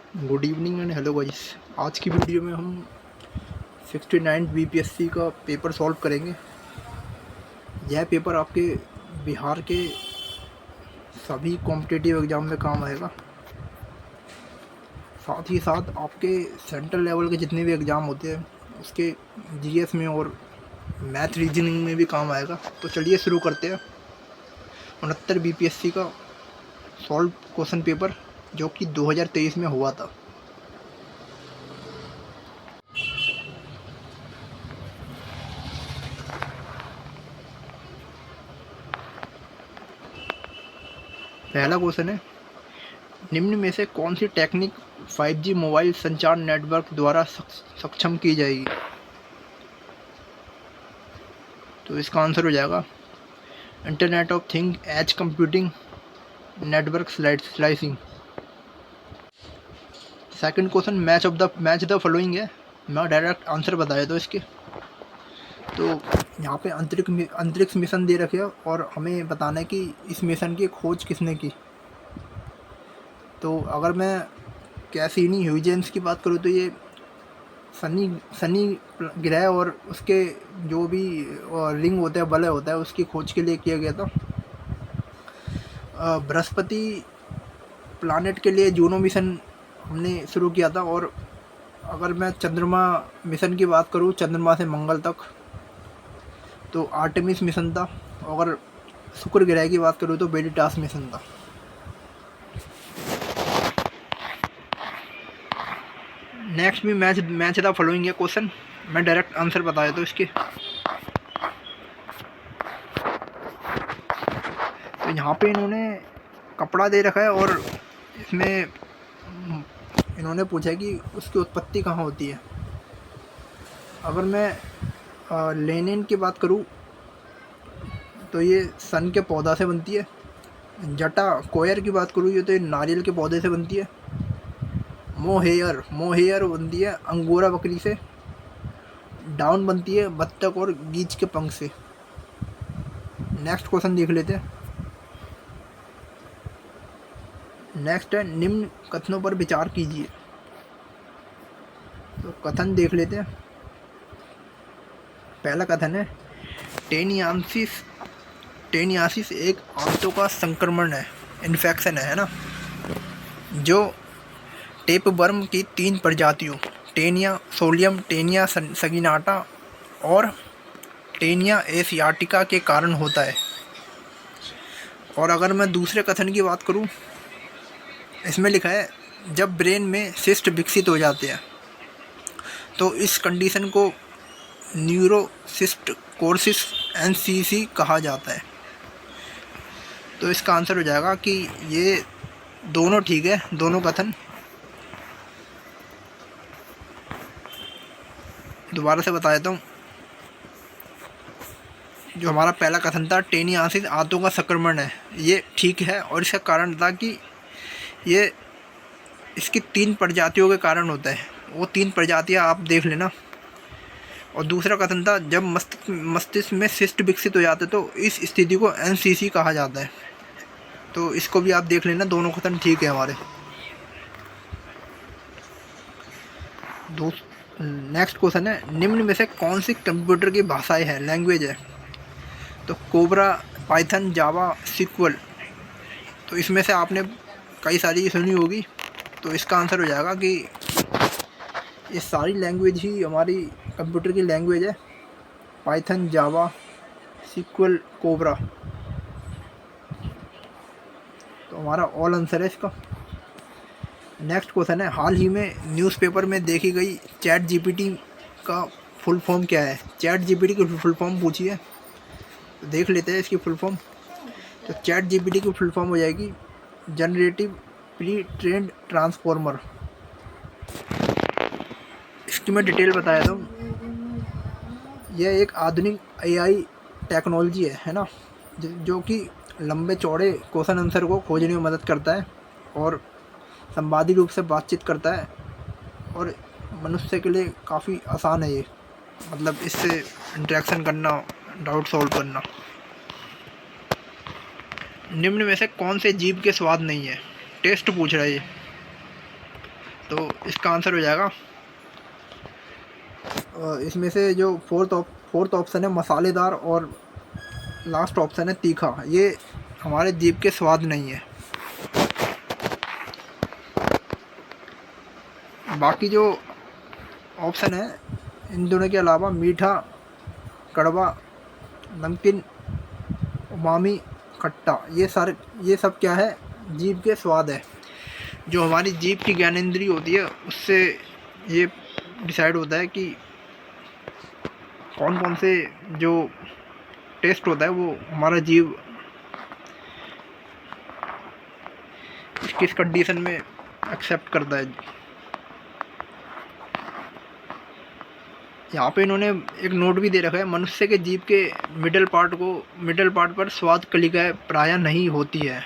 Good evening and hello guys. आज की video में हम 69 बीपीएससी का पेपर सॉल्व करेंगे। यह पेपर आपके बिहार के सभी कॉम्पिटिटिव एग्ज़ाम में काम आएगा। साथ ही साथ आपके सेंट्रल लेवल के जितने भी एग्ज़ाम होते हैं उसके जीएस में और मैथ रीजनिंग में भी काम आएगा। तो चलिए शुरू करते हैं 69 बीपीएससी का सॉल्व क्वेश्चन पेपर जो कि 2023 में हुआ था। पहला क्वेश्चन है, निम्न में से कौन सी टेक्निक 5G मोबाइल संचार नेटवर्क द्वारा सक्षम की जाएगी? तो इसका आंसर हो जाएगा internet of thing edge computing network slicing. Second question, match the following है। मैं डायरेक्ट आंसर बताया तो इसके। तो यहाँ पे अंतरिक्ष मिशन दे रखे हैं और हमें बताना है कि इस मिशन की खोज किसने की। तो अगर मैं कैसिनी ह्यूजेंस की बात करूँ तो ये सनी ग्रह और उसके जो भी रिंग होता है, वलय होता है, उसकी खोज के लिए किया गया था। बृहस्पति प्लानेट के लिए जूनो मिशन हमने शुरू किया था। और अगर मैं चंद्रमा मिशन की बात करूँ, चंद्रमा से मंगल तक, तो आर्टेमिस मिशन था। अगर शुक्र ग्रह की बात करूँ तो वेरिटास मिशन था। नेक्स्ट भी मैच द फॉलोइंग है क्वेश्चन। मैं डायरेक्ट आंसर बताया तो इसके। तो यहाँ पे इन्होंने कपड़ा दे रखा है और इसमें इन्होंने पूछा कि उसकी उत्पत्ति कहाँ होती है। अगर मैं लेनिन की बात करूँ तो ये सन के पौधा से बनती है। जटा कोयर की बात करूँ ये तो ये नारियल के पौधे से बनती है। मोहेयर बनती है अंगोरा बकरी से। डाउन बनती है बत्तख और गीच के पंख से। नेक्स्ट क्वेश्चन देख लेते हैं। नेक्स्ट है, निम्न कथनों पर विचार कीजिए। तो कथन देख लेते हैं। पहला कथन है, टेनियासिस एक आंतों का संक्रमण है, इन्फेक्शन है ना, जो टेपवर्म की 3 प्रजातियों टेनिया सोलियम, टेनिया सगिनाटा और टेनिया एशियाटिका के कारण होता है। और अगर मैं दूसरे कथन की बात करूं, इसमें लिखा है जब ब्रेन में सिस्ट विकसित हो जाते हैं तो इस कंडीशन को न्यूरोसिस्ट कोर्सिस NCC कहा जाता है। तो इसका आंसर हो जाएगा कि ये दोनों ठीक है, दोनों कथन। दोबारा से बता देता हूँ। जो हमारा पहला कथन था टेनियासिस आंतों का संक्रमण है, ये ठीक है। और इसका कारण था कि ये इसकी 3 प्रजातियों के कारण होता है। वो 3 प्रजातियाँ आप देख लेना। और दूसरा कथन था जब मस्तिष्क में सिस्ट विकसित हो जाते तो इस स्थिति को NCC कहा जाता है। तो इसको भी आप देख लेना, दोनों कथन ठीक है हमारे। नेक्स्ट क्वेश्चन है, निम्न में से कौन सी कंप्यूटर की भाषाएं है, लैंग्वेज है? तो कोबरा, पाइथन, जावा, सिक्वल। तो इसमें से आपने कई सारी सुनी होगी। तो इसका आंसर हो जाएगा कि ये सारी लैंग्वेज ही हमारी कंप्यूटर की लैंग्वेज है। पाइथन, जावा, सिक्वल, कोबरा। तो हमारा ऑल आंसर है इसका। नेक्स्ट क्वेश्चन है, हाल ही में न्यूज़पेपर में देखी गई चैट जीपीटी का फुल फॉर्म क्या है? चैट जीपीटी की फुल फॉर्म पूछी है, तो देख लेते हैं इसकी फुल फॉर्म। तो चैट जीपीटी की फुल फॉर्म हो जाएगी जनरेटिव प्री ट्रेंड ट्रांसफॉर्मर। इसकी मैं डिटेल बताया था। यह एक आधुनिक AI टेक्नोलॉजी है ना, जो कि लंबे चौड़े क्वेश्चन आंसर को खोजने में मदद करता है और संवादी रूप से बातचीत करता है। और मनुष्य के लिए काफ़ी आसान है ये, मतलब इससे इंटरेक्शन करना, डाउट सॉल्व करना। निम्न में से कौन से जीव के स्वाद नहीं है? टेस्ट पूछ रहा है ये। तो इसका आंसर हो जाएगा इसमें से जो फोर्थ ऑप्शन है मसालेदार, और लास्ट ऑप्शन है तीखा। ये हमारे जीभ के स्वाद नहीं है। बाकी जो ऑप्शन है इन दोनों के अलावा मीठा, कड़वा, नमकीन, उमामी, खट्टा, ये सब क्या है, जीभ के स्वाद है। जो हमारी जीभ की ज्ञानेंद्रिय होती है उससे ये डिसाइड होता है कि कौन कौन से जो टेस्ट होता है वो हमारा जीभ किस कंडीशन में एक्सेप्ट करता है। यहाँ पे इन्होंने एक नोट भी दे रखा है, मनुष्य के जीभ के मिडल पार्ट पर स्वाद कलिकाएं प्रायः नहीं होती है।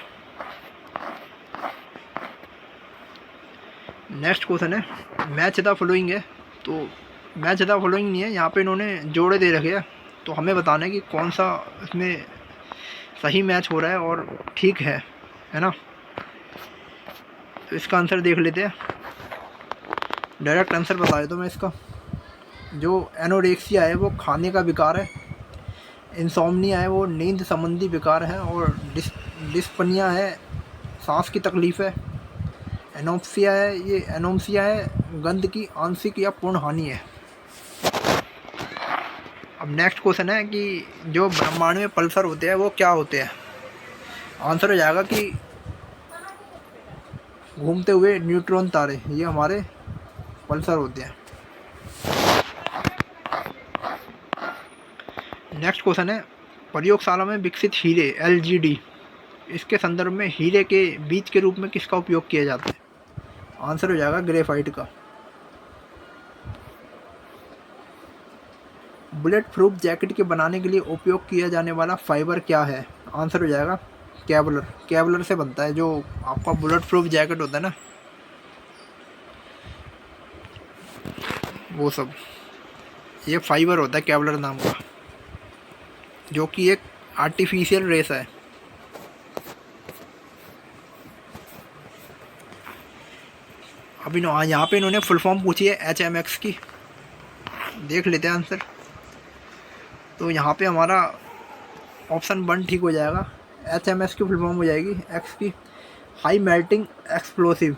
नेक्स्ट क्वेश्चन है मैच द फॉलोइंग है। तो मैच द फॉलोइंग नहीं है, यहाँ पे इन्होंने जोड़े दे रखे हैं, तो हमें बताना है कि कौन सा इसमें सही मैच हो रहा है और ठीक है ना। तो इसका आंसर देख लेते हैं। डायरेक्ट आंसर बता देता हूँ मैं इसका। जो एनोरेक्सिया है वो खाने का विकार है, इंसोम्निया है वो नींद संबंधी विकार है, और डिस्पनिया है सांस की तकलीफ़ है, एनोम्सिया है गंध की आंशिक या पूर्ण हानि है। अब नेक्स्ट क्वेश्चन है कि जो ब्रह्मांड में पल्सर होते हैं वो क्या होते हैं। आंसर हो जाएगा कि घूमते हुए न्यूट्रॉन तारे, ये हमारे पल्सर होते हैं। नेक्स्ट क्वेश्चन है प्रयोगशाला में विकसित हीरे LGD, इसके संदर्भ में हीरे के बीज के रूप में किसका उपयोग किया जाता है। आंसर हो जाएगा ग्रेफाइट का। बुलेट प्रूफ जैकेट के बनाने के लिए उपयोग किया जाने वाला फाइबर क्या है। आंसर हो जाएगा केवलर से बनता है। जो आपका बुलेट प्रूफ जैकेट होता है ना, वो सब ये फाइबर होता है केवलर नाम का, जो कि एक आर्टिफिशियल रेस है। अभी यहाँ पे इन्होंने फुल फॉर्म पूछी है HMX की, देख लेते हैं आंसर। तो यहाँ पे हमारा ऑप्शन 1 ठीक हो जाएगा। HMS की फुल फॉर्म हो जाएगी X की हाई मेल्टिंग एक्सप्लोसिव।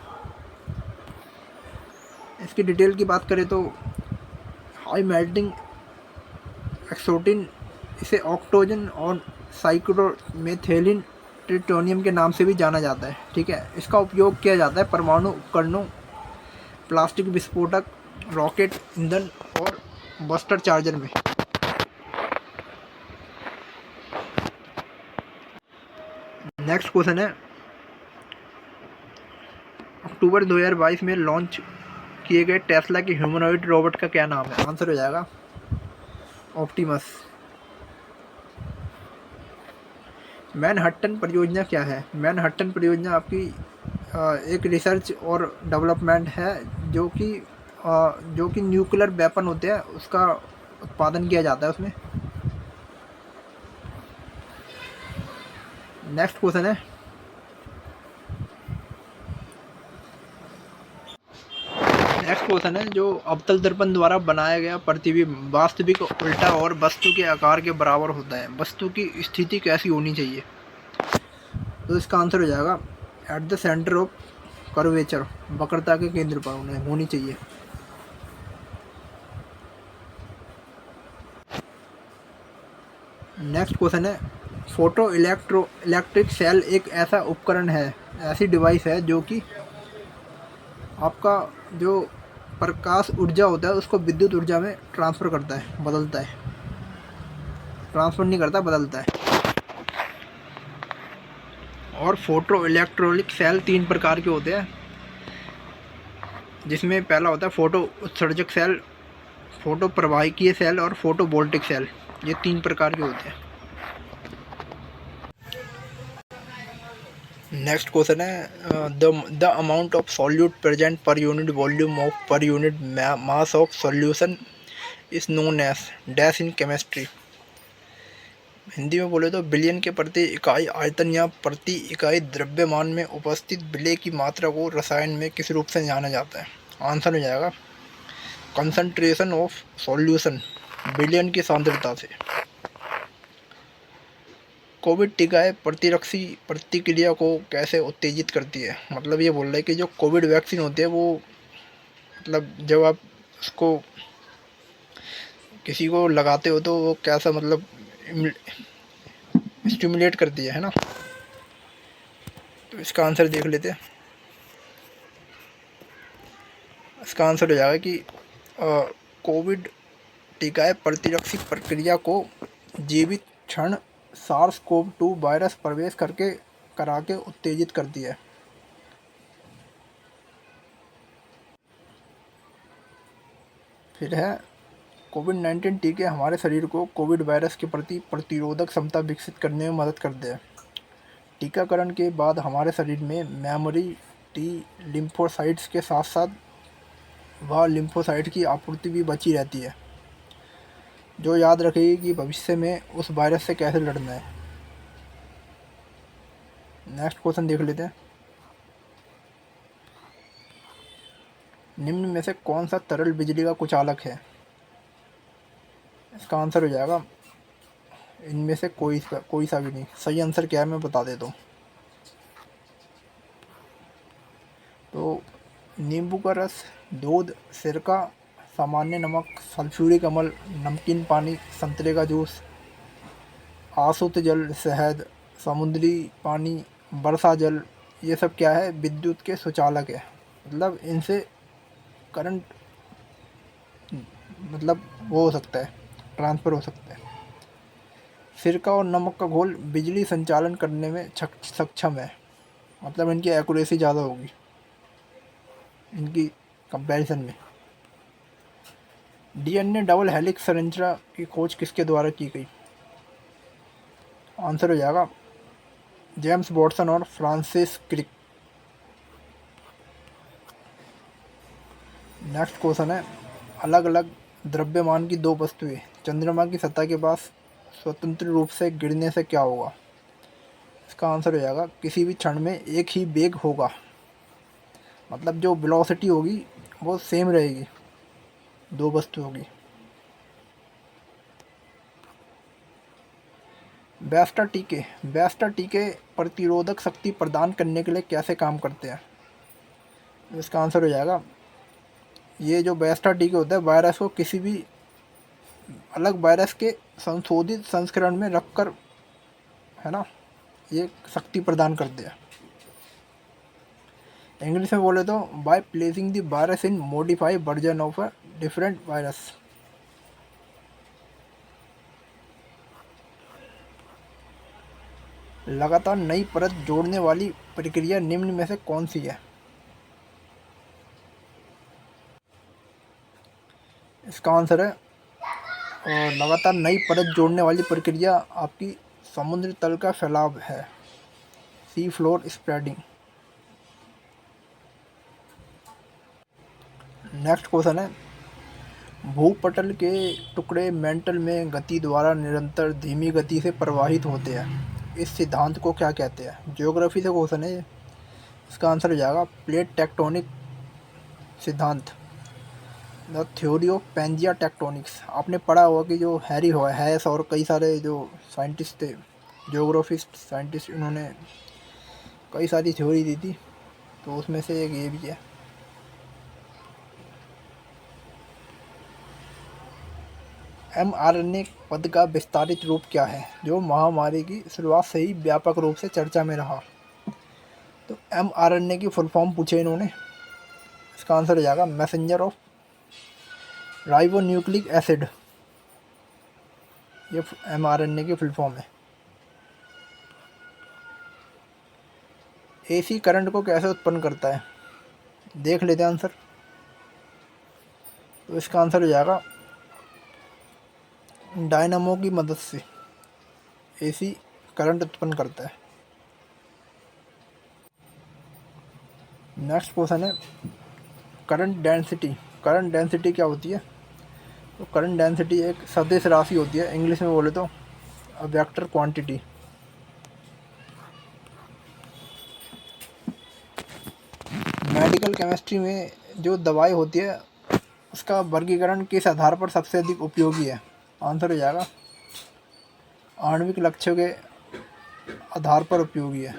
इसकी डिटेल की बात करें तो हाई मेल्टिंग एक्सोटिन, इसे ऑक्टोजन और साइक्लोमेथिलीन ट्रिटोनियम के नाम से भी जाना जाता है। ठीक है, इसका उपयोग किया जाता है परमाणु उपकरणों, प्लास्टिक विस्फोटक, रॉकेट ईंधन और बस्टर चार्जर में। नेक्स्ट क्वेश्चन है अक्टूबर 2022 में लॉन्च किए गए टेस्ला के ह्यूमनॉइड रोबोट का क्या नाम है। आंसर हो जाएगा ऑप्टिमस। मैनहट्टन परियोजना क्या है। मैनहट्टन परियोजना आपकी एक रिसर्च और डेवलपमेंट है जो कि न्यूक्लियर वेपन होते हैं उसका उत्पादन किया जाता है उसमें। नेक्स्ट क्वेश्चन है जो अवतल दर्पण द्वारा बनाया गया प्रतिबिंब वास्तविक उल्टा और वस्तु के आकार के बराबर होता है। वस्तु की स्थिति कैसी होनी चाहिए। तो इसका आंसर हो जाएगा at the centre of curvature, वक्रता के केंद्र पर उन्हें होनी चाहिए। नेक्स्ट क्वेश्चन है फोटो इलेक्ट्रिक सेल एक ऐसा उपकरण है, ऐसी डिवाइस है जो कि आपका जो प्रकाश ऊर्जा होता है उसको विद्युत ऊर्जा में ट्रांसफ़र करता है, बदलता है। ट्रांसफ़र नहीं करता, बदलता है। और फोटो इलेक्ट्रॉनिक सेल 3 प्रकार के होते हैं, जिसमें पहला होता है फोटो उत्सर्जक सेल, फोटो प्रवाहकीय सेल और फोटो वोल्टिक सेल। ये 3 प्रकार के होते हैं। नेक्स्ट क्वेश्चन है the amount of solute present per unit volume of per unit mass of solution is known as dash in chemistry. Hindi में बोले तो बिलियन के प्रति इकाई आयतन या प्रति इकाई द्रव्यमान में उपस्थित विलेय की मात्रा को रसायन में किस रूप से जाना जाता है। आंसर हो जाएगा कंसंट्रेशन ऑफ सॉल्यूशन, बिलियन की सांद्रता से। कोविड टीकाएं प्रतिरक्षी प्रतिक्रिया को कैसे उत्तेजित करती है। मतलब ये बोल रहा है कि जो कोविड वैक्सीन होती है वो, मतलब जब आप उसको किसी को लगाते हो तो वो कैसा मतलब स्टिमुलेट करती है ना। तो इसका आंसर देख लेते हैं। इसका आंसर हो जाएगा कि कोविड टीकाएं प्रतिरक्षी प्रक्रिया को जीवित क्षण सार्स कोव 2 वायरस प्रवेश करके करा के उत्तेजित करती है। फिर है कोविड-19 टीके हमारे शरीर को कोविड वायरस के प्रति प्रतिरोधक क्षमता विकसित करने में मदद करते हैं। टीकाकरण के बाद हमारे शरीर में मेमोरी टी लिम्फोसाइट्स के साथ साथ वह लिम्फोसाइट की आपूर्ति भी बची रहती है, जो याद रखेगी कि भविष्य में उस वायरस से कैसे लड़ना है। नेक्स्ट क्वेश्चन देख लेते हैं। निम्न में से कौन सा तरल बिजली का कुचालक है। इसका आंसर हो जाएगा इनमें से कोई सा भी नहीं। सही आंसर क्या है मैं बता देता हूँ। तो नींबू का रस, दूध, सिरका, सामान्य नमक, सल्फ्यूरिक अम्ल, नमकीन पानी, संतरे का जूस, आसुत जल, शहद, समुद्री पानी, वर्षा जल, ये सब क्या है, विद्युत के सुचालक है। मतलब इनसे करंट मतलब वो हो सकता है, ट्रांसफ़र हो सकता है। सिरका और नमक का घोल बिजली संचालन करने में सक्षम है। मतलब इनकी एक्यूरेसी ज़्यादा होगी इनकी कंपैरिजन में। डीएनए डबल हेलिक्स संरचना की खोज किसके द्वारा की गई। आंसर हो जाएगा जेम्स वॉटसन और फ्रांसिस क्रिक। नेक्स्ट क्वेश्चन है, अलग अलग द्रव्यमान की दो वस्तुएं चंद्रमा की सतह के पास स्वतंत्र रूप से गिरने से क्या होगा। इसका आंसर हो जाएगा किसी भी क्षण में एक ही वेग होगा। मतलब जो वेलोसिटी होगी वो सेम रहेगी दो वस्तुओं की। बैस्टा टीके प्रतिरोधक शक्ति प्रदान करने के लिए कैसे काम करते हैं। इसका आंसर हो जाएगा ये जो बैस्टा टीके होता है वायरस को किसी भी अलग वायरस के संशोधित संस्करण में रखकर, है ना, ये शक्ति प्रदान करते हैं। इंग्लिश में बोले तो by placing the virus in modified version of a different virus. लगातार नई परत जोड़ने वाली प्रक्रिया निम्न में से कौन सी है। इसका आंसर है और लगातार नई परत जोड़ने वाली प्रक्रिया आपकी समुद्र तल का फैलाव है, sea floor spreading. Next question है, भूपटल के टुकड़े मेंटल में गति द्वारा निरंतर धीमी गति से प्रवाहित होते हैं। इस सिद्धांत को क्या कहते हैं। ज्योग्राफी से क्वेश्चन है। इसका आंसर हो जाएगा प्लेट टेक्टोनिक सिद्धांत, the theory of Pangaea tectonics. आपने पढ़ा होगा कि जो हैरी हैस और कई सारे जो साइंटिस्ट थे, ज्योग्राफिस्ट साइंटिस्ट, इन्होंने कई सारी थ्योरी दी थी, तो उसमें से एक ये भी है। mRNA पद का विस्तारित रूप क्या है, जो महामारी की शुरुआत से ही व्यापक रूप से चर्चा में रहा। तो mRNA की फुल फॉर्म पूछे इन्होंने। इसका आंसर हो जाएगा मैसेंजर ऑफ राइबोन्यूक्लिक एसिड। ये mRNA की फुल फॉर्म है। एसी करंट को कैसे उत्पन्न करता है, देख लेते हैं आंसर। तो इसका आंसर हो जाएगा डायनामो की मदद से एसी करंट उत्पन्न करता है। नेक्स्ट क्वेश्चन है, करंट डेंसिटी। करंट डेंसिटी क्या होती है। तो करंट डेंसिटी एक सदिश राशि होती है, इंग्लिश में बोले तो a vector quantity. Medical chemistry में जो दवाई होती है उसका वर्गीकरण किस आधार पर सबसे अधिक उपयोगी है? आंसर हो जाएगा आणविक लक्ष्यों के आधार पर उपयोगी है।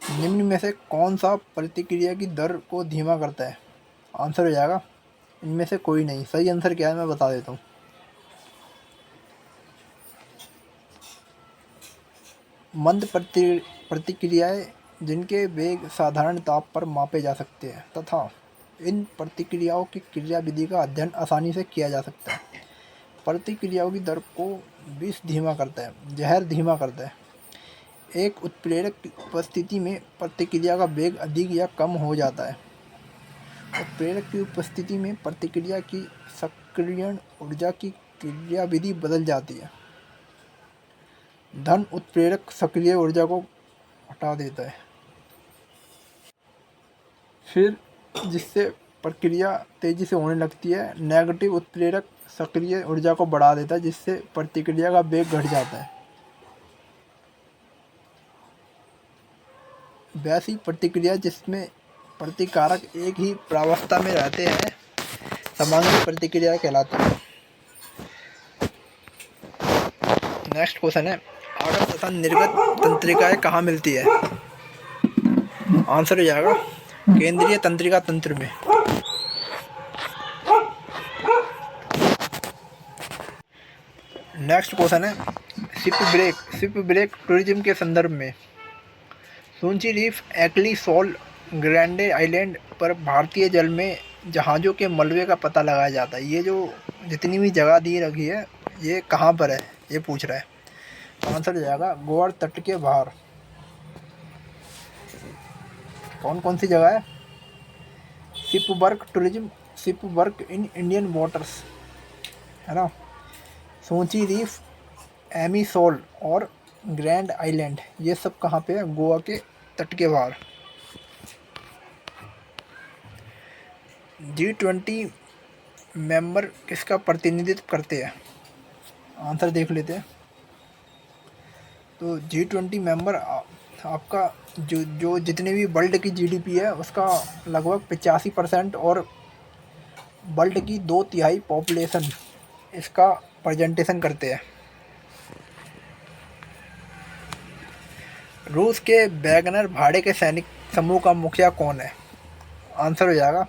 निम्न में से कौन सा प्रतिक्रिया की दर को धीमा करता है? आंसर हो जाएगा इनमें से कोई नहीं। सही आंसर क्या है मैं बता देता हूँ। मंद प्रतिक्रियाएं जिनके वेग साधारण ताप पर मापे जा सकते हैं तथा इन प्रतिक्रियाओं की क्रियाविधि का अध्ययन आसानी से किया जा सकता है। प्रतिक्रियाओं की दर को विष धीमा करता है, जहर धीमा करता है। एक उत्प्रेरक की उपस्थिति में प्रतिक्रिया का वेग अधिक या कम हो जाता है। उत्प्रेरक की उपस्थिति में प्रतिक्रिया की सक्रियण ऊर्जा की क्रियाविधि बदल जाती है। धन उत्प्रेरक सक्रिय ऊर्जा को हटा देता है, फिर जिससे प्रक्रिया तेजी से होने लगती है। नेगेटिव उत्प्रेरक सक्रिय ऊर्जा को बढ़ा देता है, जिससे प्रतिक्रिया का वेग घट जाता है। वैसी प्रतिक्रिया जिसमें प्रतिकारक एक ही प्रावस्था में रहते हैं समांगी प्रतिक्रिया कहलाती है। नेक्स्ट क्वेश्चन है, आगत तथा निर्गत तंत्रिकाएं कहाँ मिलती है? आंसर हो जाएगा केंद्रीय तंत्रिका तंत्र में। नेक्स्ट क्वेश्चन है, शिप ब्रेक टूरिज्म के संदर्भ में सूंची रीफ, एक्ली शॉल, ग्रैंडे आइलैंड पर भारतीय जल में जहाज़ों के मलबे का पता लगाया जाता है। ये जो जितनी भी जगह दी रखी है ये कहाँ पर है ये पूछ रहा है। आंसर हो जाएगा गोवा तट के बाहर। कौन कौन सी जगह है? शिपवर्क टूरिज्म, शिपवर्क इन इंडियन वाटर्स, है ना। सूंची रीफ, एमी शॉल और ग्रैंड आइलैंड ये सब कहाँ पे है? गोवा के तट के बाहर। G20 मेंबर किसका प्रतिनिधित्व करते हैं? आंसर देख लेते हैं। तो G20 मेंबर आपका जो जितने भी वर्ल्ड की जीडीपी है उसका लगभग 85% और वर्ल्ड की 2/3 पॉपुलेशन इसका प्रेजेंटेशन करते हैं। रूस के वैगनर भाड़े के सैनिक समूह का मुखिया कौन है? आंसर हो जाएगा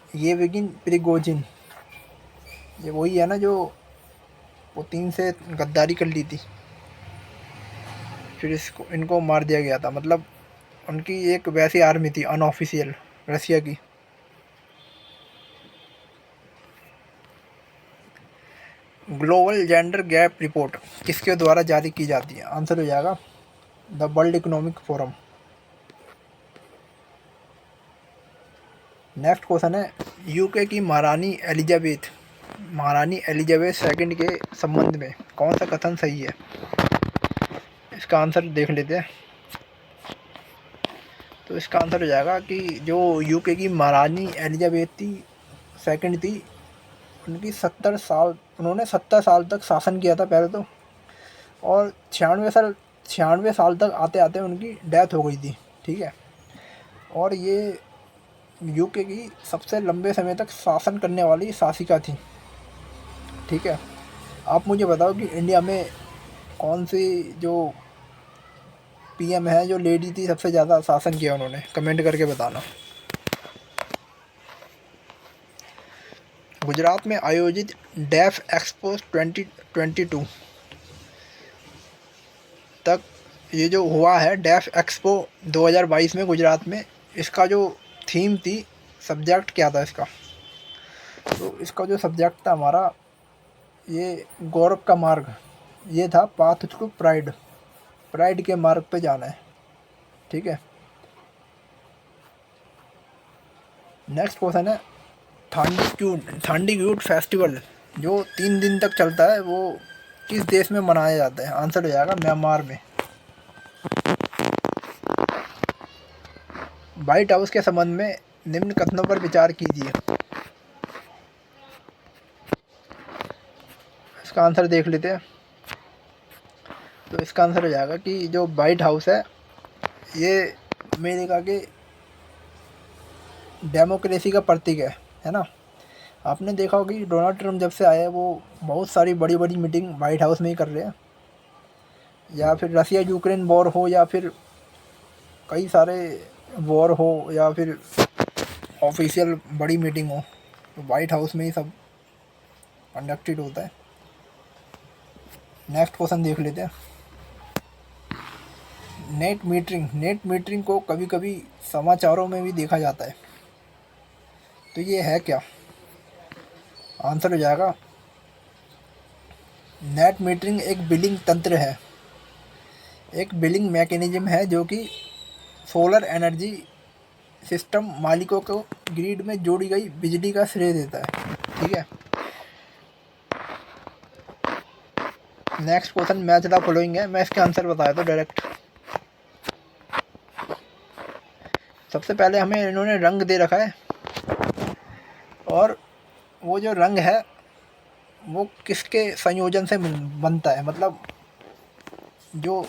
येवगिन प्रिगोजिन। ये वही है ना जो पुतिन से गद्दारी कर ली थी, फिर इनको मार दिया गया था। मतलब उनकी एक वैसी आर्मी थी अनऑफिशियल रशिया की। ग्लोबल जेंडर गैप रिपोर्ट किसके द्वारा जारी की जाती है? आंसर हो जाएगा the world economic forum. Next question है, यूके की महारानी एलिजाबेथ सेकंड के संबंध में कौन सा कथन सही है? इसका आंसर देख लेते हैं। तो इसका आंसर हो जाएगा कि जो यूके की महारानी एलिजाबेथ सेकंड थी उन्होंने 70 साल तक शासन किया था पहले तो, और 96 साल तक आते आते उनकी डेथ हो गई थी। ठीक है, और ये यूके की सबसे लंबे समय तक शासन करने वाली शासिका थी। ठीक है, आप मुझे बताओ कि इंडिया में कौन सी जो पीएम है जो लेडी थी सबसे ज़्यादा शासन किया उन्होंने? कमेंट करके बताना। गुजरात में आयोजित डेफ एक्सपो 2022 तक ये जो हुआ है डेफ एक्सपो 2022 में गुजरात में, इसका जो थीम थी, सब्जेक्ट क्या था इसका? तो इसका जो सब्जेक्ट था हमारा ये गौरव का मार्ग, ये था पाथ टू प्राइड के मार्ग पे जाना है। ठीक है, नेक्स्ट क्वेश्चन है, थांडीक्यूट फेस्टिवल जो 3 दिन तक चलता है वो किस देश में मनाया जाता है? आंसर हो जाएगा म्यांमार में। व्हाइट हाउस के संबंध में निम्न कथनों पर विचार कीजिए। इसका आंसर देख लेते हैं। तो इसका आंसर हो जाएगा कि जो वाइट हाउस है ये अमेरिका के डेमोक्रेसी का प्रतीक है ना। आपने देखा होगा कि डोनाल्ड ट्रम्प जब से आए हैं वो बहुत सारी बड़ी बड़ी मीटिंग वाइट हाउस में ही कर रहे हैं, या फिर रसिया यूक्रेन वॉर हो, या फिर कई सारे वॉर हो, या फिर ऑफिशियल बड़ी मीटिंग हो, तो वाइट हाउस में ही सब कंडक्टेड होता है। नेक्स्ट क्वेश्चन देख लेते हैं। नेट मीटरिंग को कभी कभी समाचारों में भी देखा जाता है, तो ये है क्या? आंसर हो जाएगा नेट मीटरिंग एक बिलिंग तंत्र है, एक बिलिंग मैकेनिज्म है जो कि सोलर एनर्जी सिस्टम मालिकों को ग्रिड में जोड़ी गई बिजली का श्रेय देता है। ठीक है। Next question match the following है, मैं इसके आंसर बताया तो डायरेक्ट। सबसे पहले हमें इन्होंने रंग दे रखा है, और वो जो रंग है वो किसके संयोजन से बनता है, मतलब जो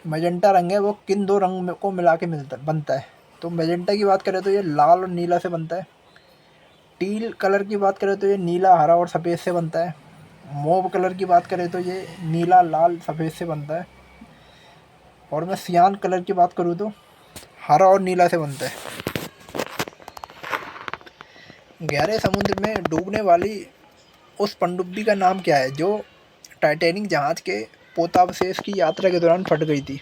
मैजेंटा रंग है वो किन दो रंग को मिला के बनता है। तो मैजेंटा की बात करें तो ये लाल और नीला से बनता है। टील कलर की बात करें तो ये नीला, हरा और सफ़ेद से बनता है। मोव कलर की बात करें तो ये नीला, लाल, सफ़ेद से बनता है। और मैं सियान कलर की बात करूँ तो हरा और नीला से बनता है। गहरे समुद्र में डूबने वाली उस पनडुब्बी का नाम क्या है जो टाइटैनिक जहाज़ के पोतावशेष की यात्रा के दौरान फट गई थी?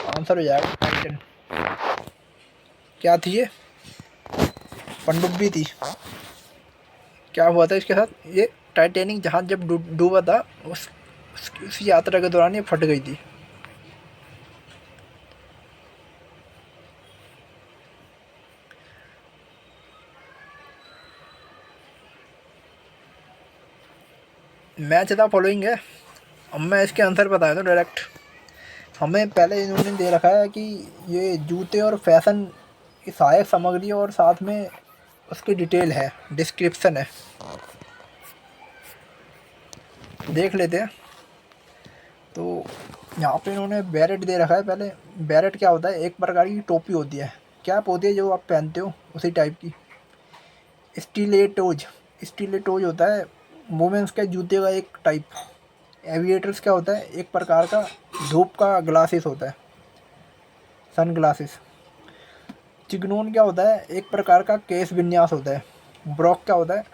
आंसर हो जाएगा टाइटन। क्या थी ये? पनडुब्बी थी। क्या हुआ था इसके साथ? ये टाइटैनिक जहाज़ जब डूबा था उस यात्रा के दौरान ये फट गई थी। मैच द फॉलोइंग है, अब मैं इसके आंसर बताया तो डायरेक्ट। हमें पहले इन्होंने दे रखा है कि ये जूते और फैशन की सहायक सामग्री, और साथ में उसकी डिटेल है, डिस्क्रिप्शन है, देख लेते हैं। तो यहाँ पे इन्होंने बैरेट दे रखा है। पहले बैरेट क्या होता है? एक प्रकार की टोपी होती है, कैप होती है जो आप पहनते हो उसी टाइप की। स्टीलेटोज होता है वुमेंस के जूते का एक टाइप। एविएटर्स क्या होता है? एक प्रकार का धूप का ग्लासेस होता है, सन ग्लासेस। चिगनोन क्या होता है? एक प्रकार का केस विन्यास होता है। ब्रॉक क्या होता है?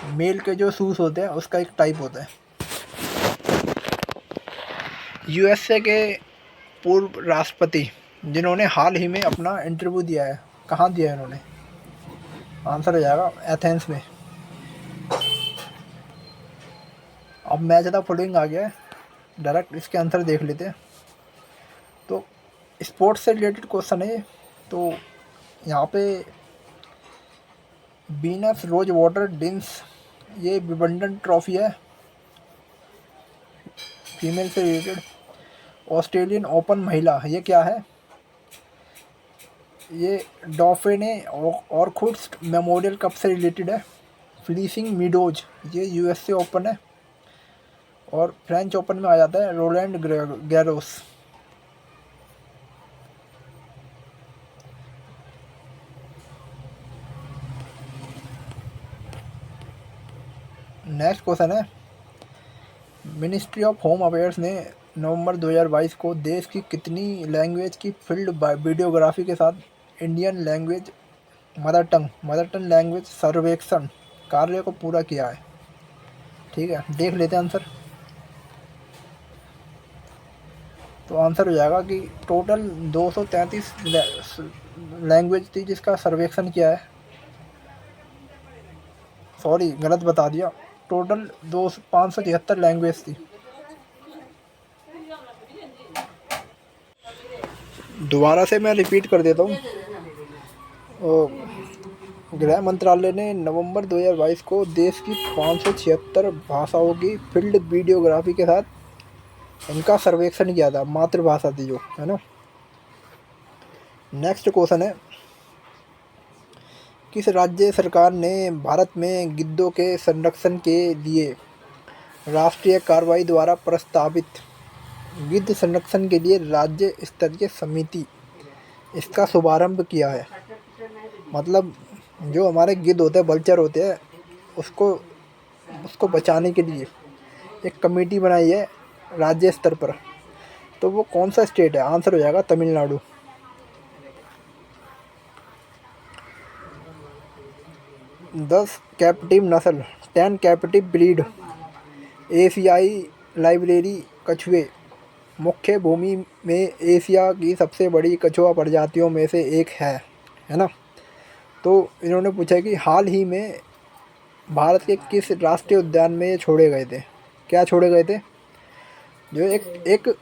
मेल के जो शूज़ होते हैं उसका एक टाइप होता है। यूएसए के पूर्व राष्ट्रपति जिन्होंने हाल ही में अपना इंटरव्यू दिया है, कहाँ दिया है इन्होंने? आंसर हो जाएगा एथेंस में। अब मैच द फॉलोइंग आ गया है, डायरेक्ट इसके आंसर देख लेते हैं। तो स्पोर्ट्स से रिलेटेड क्वेश्चन है ये। तो यहाँ पे वीनस रोज वाटर डिंस, ये विंबलडन ट्रॉफी है फीमेल से रिलेटेड। ऑस्ट्रेलियन ओपन महिला, ये क्या है? ये डॉफिने ऑर्कुड्स मेमोरियल कप से रिलेटेड है। फ्लीसिंग मीडोज, ये यूएसए ओपन है। और फ्रेंच ओपन में आ जाता है रोलैंड गैरोस। नेक्स्ट क्वेश्चन है, मिनिस्ट्री ऑफ होम अफेयर्स ने नवंबर 2022 को देश की कितनी लैंग्वेज की फील्ड वीडियोग्राफी के साथ Indian language mother tongue language सर्वेक्षण कार्य को पूरा किया है? ठीक है, देख लेते हैं आंसर। तो आंसर हो जाएगा कि टोटल 233 लैंग्वेज थी जिसका सर्वेक्षण किया है। सॉरी, गलत बता दिया। टोटल 573 लैंग्वेज थी। दोबारा से मैं रिपीट कर देता हूँ। गृह मंत्रालय ने नवंबर 2022 को देश की 576 भाषाओं की फील्ड वीडियोग्राफी के साथ इनका सर्वेक्षण किया था, मातृभाषा थी जो, है ना। नेक्स्ट क्वेश्चन है, किस राज्य सरकार ने भारत में गिद्धों के संरक्षण के लिए राष्ट्रीय कार्रवाई द्वारा प्रस्तावित गिद्ध संरक्षण के लिए राज्य स्तरीय समिति इसका शुभारंभ किया है? मतलब जो हमारे गिद्ध होते हैं, वल्चर होते हैं, उसको उसको बचाने के लिए एक कमेटी बनाई है राज्य स्तर पर। तो वो कौन सा स्टेट है? आंसर हो जाएगा तमिलनाडु। 10 कैप्टिव नस्ल 10 कैप्टिव ब्रीड एशियाई लाइब्रेरी कछुए मुख्य भूमि में एशिया की सबसे बड़ी कछुआ प्रजातियों में से एक है ना। तो इन्होंने पूछा कि हाल ही में भारत के किस राष्ट्रीय उद्यान में ये छोड़े गए थे? क्या छोड़े गए थे? जो एक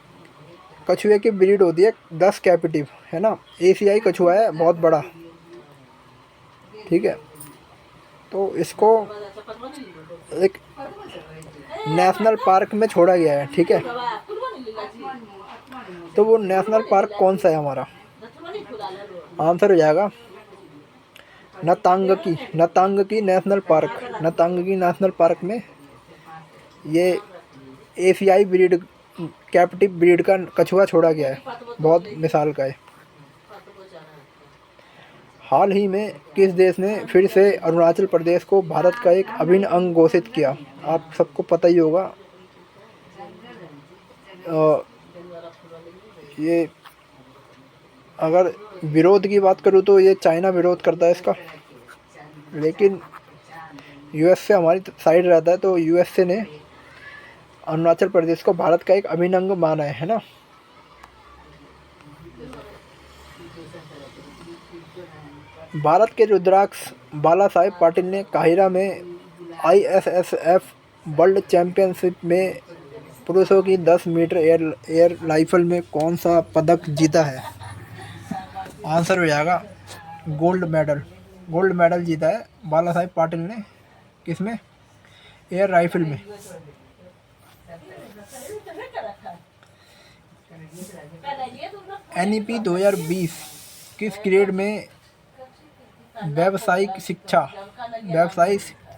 कछुए की ब्रीड होती है 10 कैप्टिव, है ना, एशियाई कछुआ है, बहुत बड़ा, ठीक है। तो इसको एक नेशनल पार्क में छोड़ा गया है, ठीक है। तो वो नेशनल पार्क कौन सा है हमारा? आंसर हो जाएगा नतांगकी नेशनल पार्क। नतांगकी नेशनल पार्क में ये एशियाई ब्रीड कैप्टिव ब्रीड का कछुआ छोड़ा गया है, बहुत मिसाल का है। हाल ही में किस देश ने फिर से अरुणाचल प्रदेश को भारत का एक अभिन्न अंग घोषित किया? आप सबको पता ही होगा। ये अगर विरोध की बात करूँ तो ये चाइना विरोध करता है इसका, लेकिन यूएसए हमारी साइड रहता है, तो यूएसए ने अरुणाचल प्रदेश को भारत का एक अभिन्न अंग माना है ना। भारत के रुद्राक्ष बाला साहेब पाटिल ने काहिरा में आईएसएसएफ वर्ल्ड चैंपियनशिप में पुरुषों की 10 मीटर एयर राइफल में कौन सा पदक जीता है? आंसर हो जाएगा गोल्ड मेडल जीता है बाला साहेब पाटिल ने। किसमें? एयर राइफल में। एनईपी 2020 किस ग्रेड में व्यावसायिक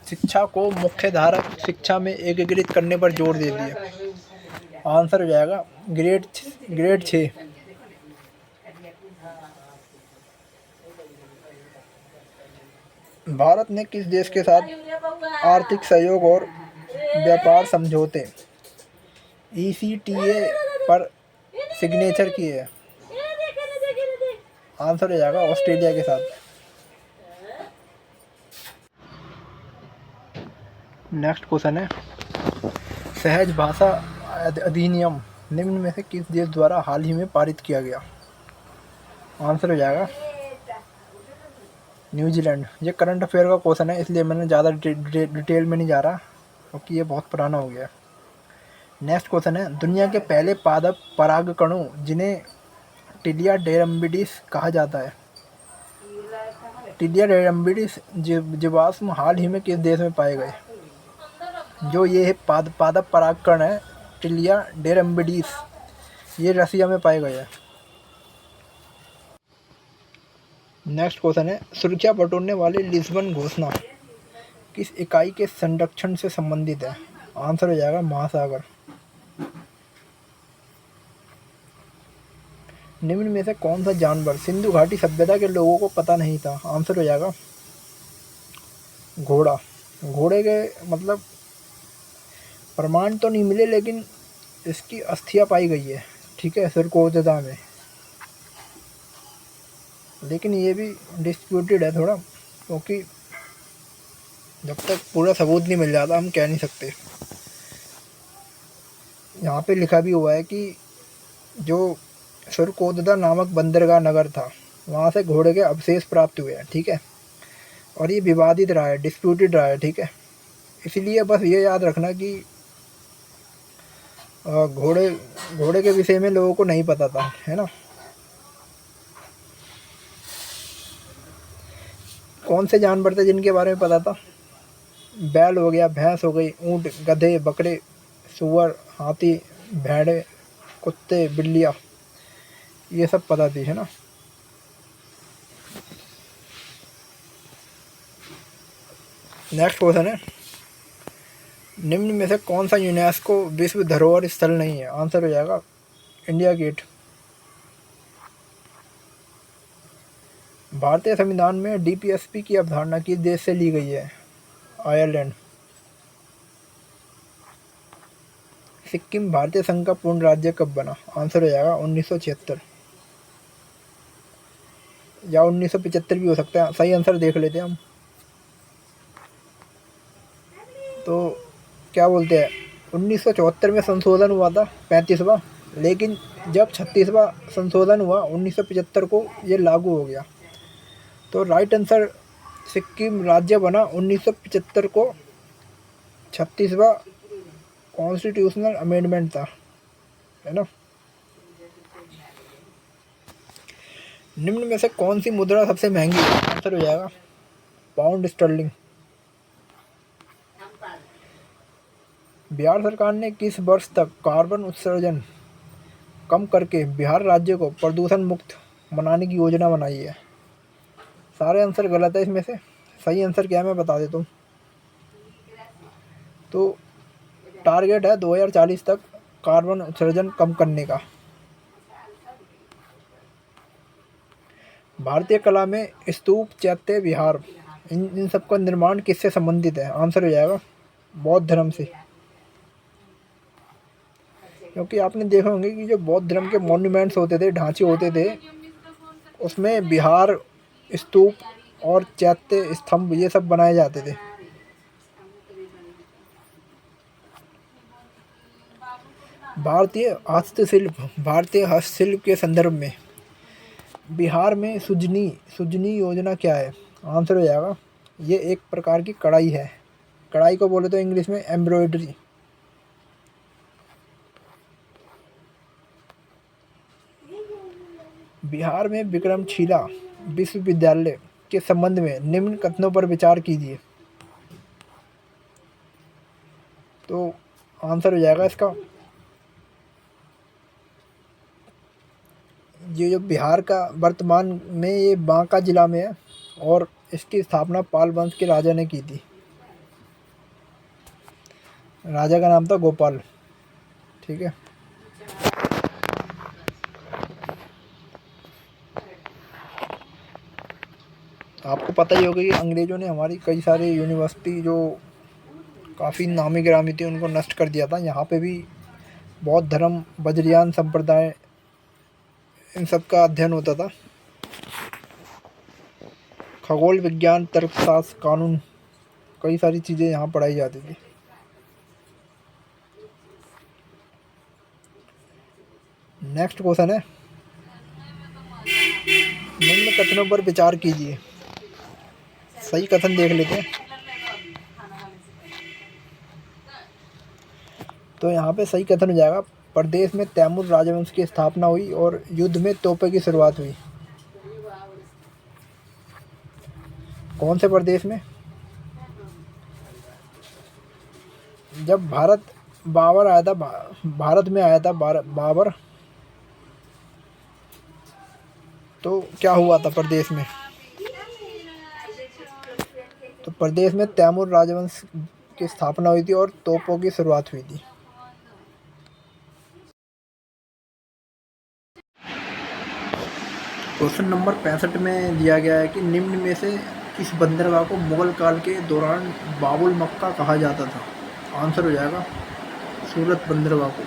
शिक्षा को मुख्यधारा शिक्षा में एकीकृत करने पर जोर दे दिया? आंसर हो जाएगा ग्रेड 6। भारत ने किस देश के साथ आर्थिक सहयोग और व्यापार समझौते ECTA पर सिग्नेचर किए है? आंसर हो जाएगा ऑस्ट्रेलिया के साथ। नेक्स्ट क्वेश्चन है, सहज भाषा अधिनियम निम्न में से किस देश द्वारा हाल ही में पारित किया गया? आंसर हो जाएगा न्यूजीलैंड। ये करंट अफेयर का क्वेश्चन है, इसलिए मैंने ज़्यादा डिटेल में नहीं जा रहा क्योंकि ये बहुत पुराना हो गया। नेक्स्ट क्वेश्चन है, दुनिया के पहले पादप परागकणों जिन्हें टिलिया डेरम्बिडिस कहा जाता है, टिलिया डेरम्बिडिस जीवाश्म हाल ही में किस देश में पाए गए? जो ये पादप परागकण है टिलिया डेरम्बिडिस, ये रसिया में पाए गए हैं। नेक्स्ट क्वेश्चन है, सुर्खियां बटोरने वाली लिस्बन घोषणा किस इकाई के संरक्षण से संबंधित है? आंसर हो जाएगा महासागर। निम्न में से कौन सा जानवर सिंधु घाटी सभ्यता के लोगों को पता नहीं था? आंसर हो जाएगा घोड़ा। घोड़े के मतलब प्रमाण तो नहीं मिले, लेकिन इसकी अस्थियां पाई गई है, ठीक है, सरकोजदा में। लेकिन ये भी डिस्प्यूटेड है थोड़ा, क्योंकि जब तक पूरा सबूत नहीं मिल जाता हम कह नहीं सकते। यहाँ पे लिखा भी हुआ है कि जो सरकोजदा नामक बंदरगाह नगर था, वहाँ से घोड़े के अवशेष प्राप्त हुए हैं, ठीक है, और ये विवादित रहा है, डिस्प्यूटेड रहा है, ठीक है। इसलिए बस ये याद रखना कि घोड़े के विषय में लोगों को नहीं पता था, है ना। कौन से जानवर थे जिनके बारे में पता था? बैल हो गया, भैंस हो गई, ऊँट, गधे, बकरे, सूअर, हाथी, भेड़े, कुत्ते, बिल्लियाँ, ये सब पता थी, है ना। नेक्स्ट क्वेश्चन है, निम्न में से कौन सा यूनेस्को विश्व धरोहर स्थल नहीं है? आंसर हो जाएगा इंडिया गेट। भारतीय संविधान में डीपीएसपी की अवधारणा किस देश से ली गई है? आयरलैंड। सिक्किम भारतीय संघ का पूर्ण राज्य कब बना? आंसर हो जाएगा 1976 या 1975 भी हो सकता है। सही आंसर देख लेते हैं हम। तो क्या बोलते हैं, 1974 में संशोधन हुआ था 35वां, लेकिन जब 36वां संशोधन हुआ 1975 को ये लागू हो गया। तो राइट आंसर सिक्किम राज्य बना 1975 को, 36वां कॉन्स्टिट्यूशनल अमेंडमेंट था, है ना। निम्न में से कौन सी मुद्रा सबसे महंगी है? आंसर हो जाएगा पाउंड स्टर्लिंग। बिहार सरकार ने किस वर्ष तक कार्बन उत्सर्जन कम करके बिहार राज्य को प्रदूषण मुक्त बनाने की योजना बनाई है? सारे आंसर गलत है इसमें से। सही आंसर क्या है मैं बता देता हूँ। तो टारगेट है 2040 तक कार्बन उत्सर्जन कम करने का। भारतीय कला में स्तूप, चैत्य, विहार, इन सब का निर्माण किससे संबंधित है? आंसर हो जाएगा बौद्ध धर्म से। क्योंकि आपने देखा होंगे कि जो बौद्ध धर्म के मॉन्यूमेंट्स होते थे, ढांचे होते थे, उसमें विहार, स्तूप और चैत्य स्तंभ ये सब बनाए जाते थे। भारतीय हस्तशिल्प के संदर्भ में बिहार में सुजनी योजना क्या है? आंसर हो जाएगा ये एक प्रकार की कढ़ाई है। कढ़ाई को बोले तो इंग्लिश में एम्ब्रॉयडरी। बिहार में विक्रमशिला विश्वविद्यालय के संबंध में निम्न कथनों पर विचार कीजिए। तो आंसर हो जाएगा इसका, ये जो बिहार का वर्तमान में ये बांका जिला में है और इसकी स्थापना पाल वंश के राजा ने की थी। राजा का नाम था गोपाल। ठीक है। आपको पता ही होगा कि अंग्रेज़ों ने हमारी कई सारी यूनिवर्सिटी जो काफ़ी नामी गिरामी थी उनको नष्ट कर दिया था। यहाँ पे भी बौद्ध धर्म, वज्रयान संप्रदाय, इन सब का अध्ययन होता था। खगोल विज्ञान, तर्कशास्त्र, कानून, कई सारी चीज़ें यहाँ पढ़ाई जाती थी। नेक्स्ट क्वेश्चन है, निम्न कथनों पर विचार कीजिए। सही कथन देख लेते हैं। तो यहाँ पे सही कथन हो जाएगा, प्रदेश में तैमूर राजवंश की स्थापना हुई और युद्ध में तोपों की शुरुआत हुई। कौन से प्रदेश में? जब बाबर आया था, भारत में आया था बाबर, तो क्या हुआ था प्रदेश में? तो प्रदेश में तैमूर राजवंश की स्थापना हुई थी और तोपों की शुरुआत हुई थी। क्वेश्चन नंबर 65 में दिया गया है कि निम्न में से किस बंदरगाह को मुगल काल के दौरान बाबुल मक्का कहा जाता था? आंसर हो जाएगा सूरत बंदरगाह को।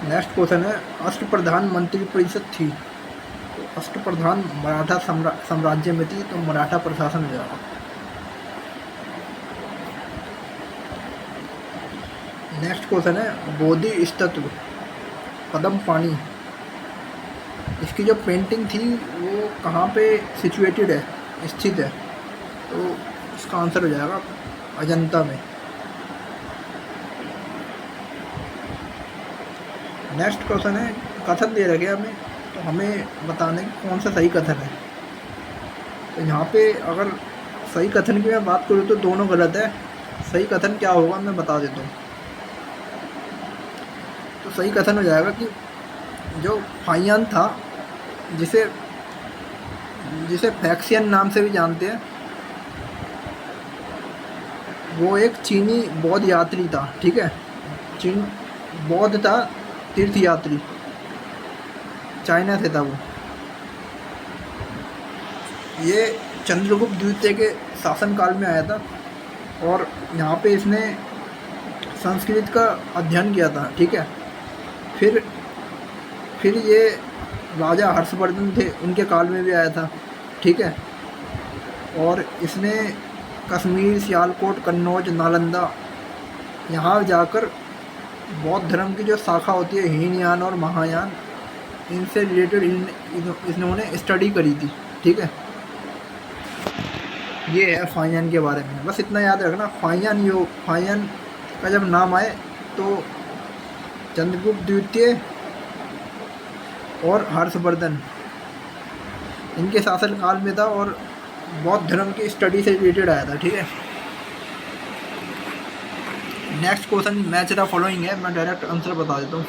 नेक्स्ट क्वेश्चन है, अष्टप्रधान मंत्री परिषद थी, तो अष्टप्रधान मराठा साम्राज्य में थी, तो मराठा प्रशासन हो जाएगा। नेक्स्ट क्वेश्चन है, बोधि स्तत्व कदम पानी, इसकी जो पेंटिंग थी वो कहाँ पे सिचुएटेड है, स्थित है? तो इसका आंसर हो जाएगा अजंता में। नेक्स्ट क्वेश्चन है, कथन दे रखे हमें, तो हमें बताने की कौन सा सही कथन है। तो यहाँ पे अगर सही कथन की मैं बात करूँ तो दोनों गलत है। सही कथन क्या होगा मैं बता देता हूँ। तो सही कथन हो जाएगा कि जो फाइयान था, जिसे जिसे फैक्सियन नाम से भी जानते हैं, वो एक चीनी बौद्ध यात्री था। ठीक है, चीन बौद्ध था, तीर्थ यात्री, चाइना से था वो। ये चंद्रगुप्त द्वितीय के शासनकाल में आया था और यहाँ पे इसने संस्कृत का अध्ययन किया था। ठीक है, फिर ये राजा हर्षवर्धन थे, उनके काल में भी आया था। ठीक है, और इसने कश्मीर, सियालकोट, कन्नौज, नालंदा यहाँ जाकर बौद्ध धर्म की जो शाखा होती है हीनयान और महायान, इनसे रिलेटेड इन्होंने स्टडी करी थी। ठीक है, ये है फाहियान के बारे में। बस इतना याद रखना, फाहियान का जब नाम आए तो चंद्रगुप्त द्वितीय और हर्षवर्धन इनके शासनकाल में था और बौद्ध धर्म की स्टडी से रिलेटेड आया था। ठीक है, next question match the following है, मैं डायरेक्ट आंसर बता देता हूँ।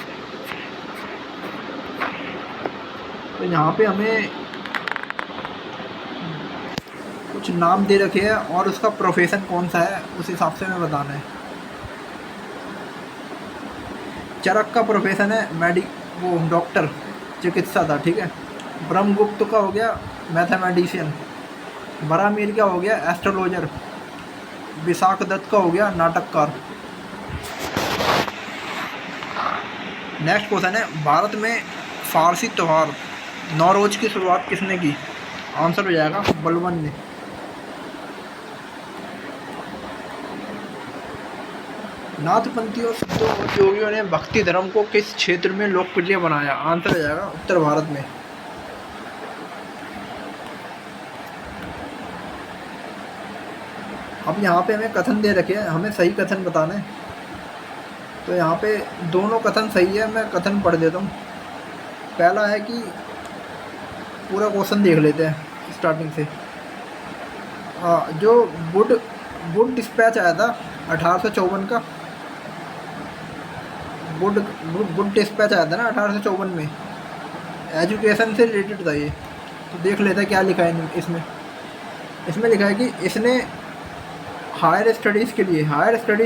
तो यहाँ पे हमें कुछ नाम दे रखे हैं और उसका प्रोफेशन कौन सा है उस हिसाब से हमें बताना है। चरक का प्रोफेशन है वो डॉक्टर, चिकित्सा था। ठीक है, ब्रह्मगुप्त का हो गया मैथमेटिशियन, बरामीर का हो गया एस्ट्रोलॉजर, विशाख दत्त का हो गया नाटककार। नेक्स्ट क्वेश्चन है, भारत में फारसी त्यौहार नौरोज की शुरुआत किसने की? आंसर हो जाएगा बलबन ने। नाथपंथियों सिद्धों और योगियों ने भक्ति धर्म को किस क्षेत्र में लोकप्रिय बनाया? आंसर हो जाएगा उत्तर भारत में। अब यहाँ पे हमें कथन दे रखे हैं, हमें सही कथन बताना है। तो यहाँ पे दोनों कथन सही है, मैं कथन पढ़ देता हूँ। पहला है कि पूरा क्वेश्चन देख लेते हैं स्टार्टिंग से। जो वुड डिस्पैच आया था 1854 का, वुड डिस्पैच आया था ना 1854 में, एजुकेशन से रिलेटेड था ये। तो देख लेते हैं क्या लिखा है इसमें लिखा है कि इसने हायर स्टडीज़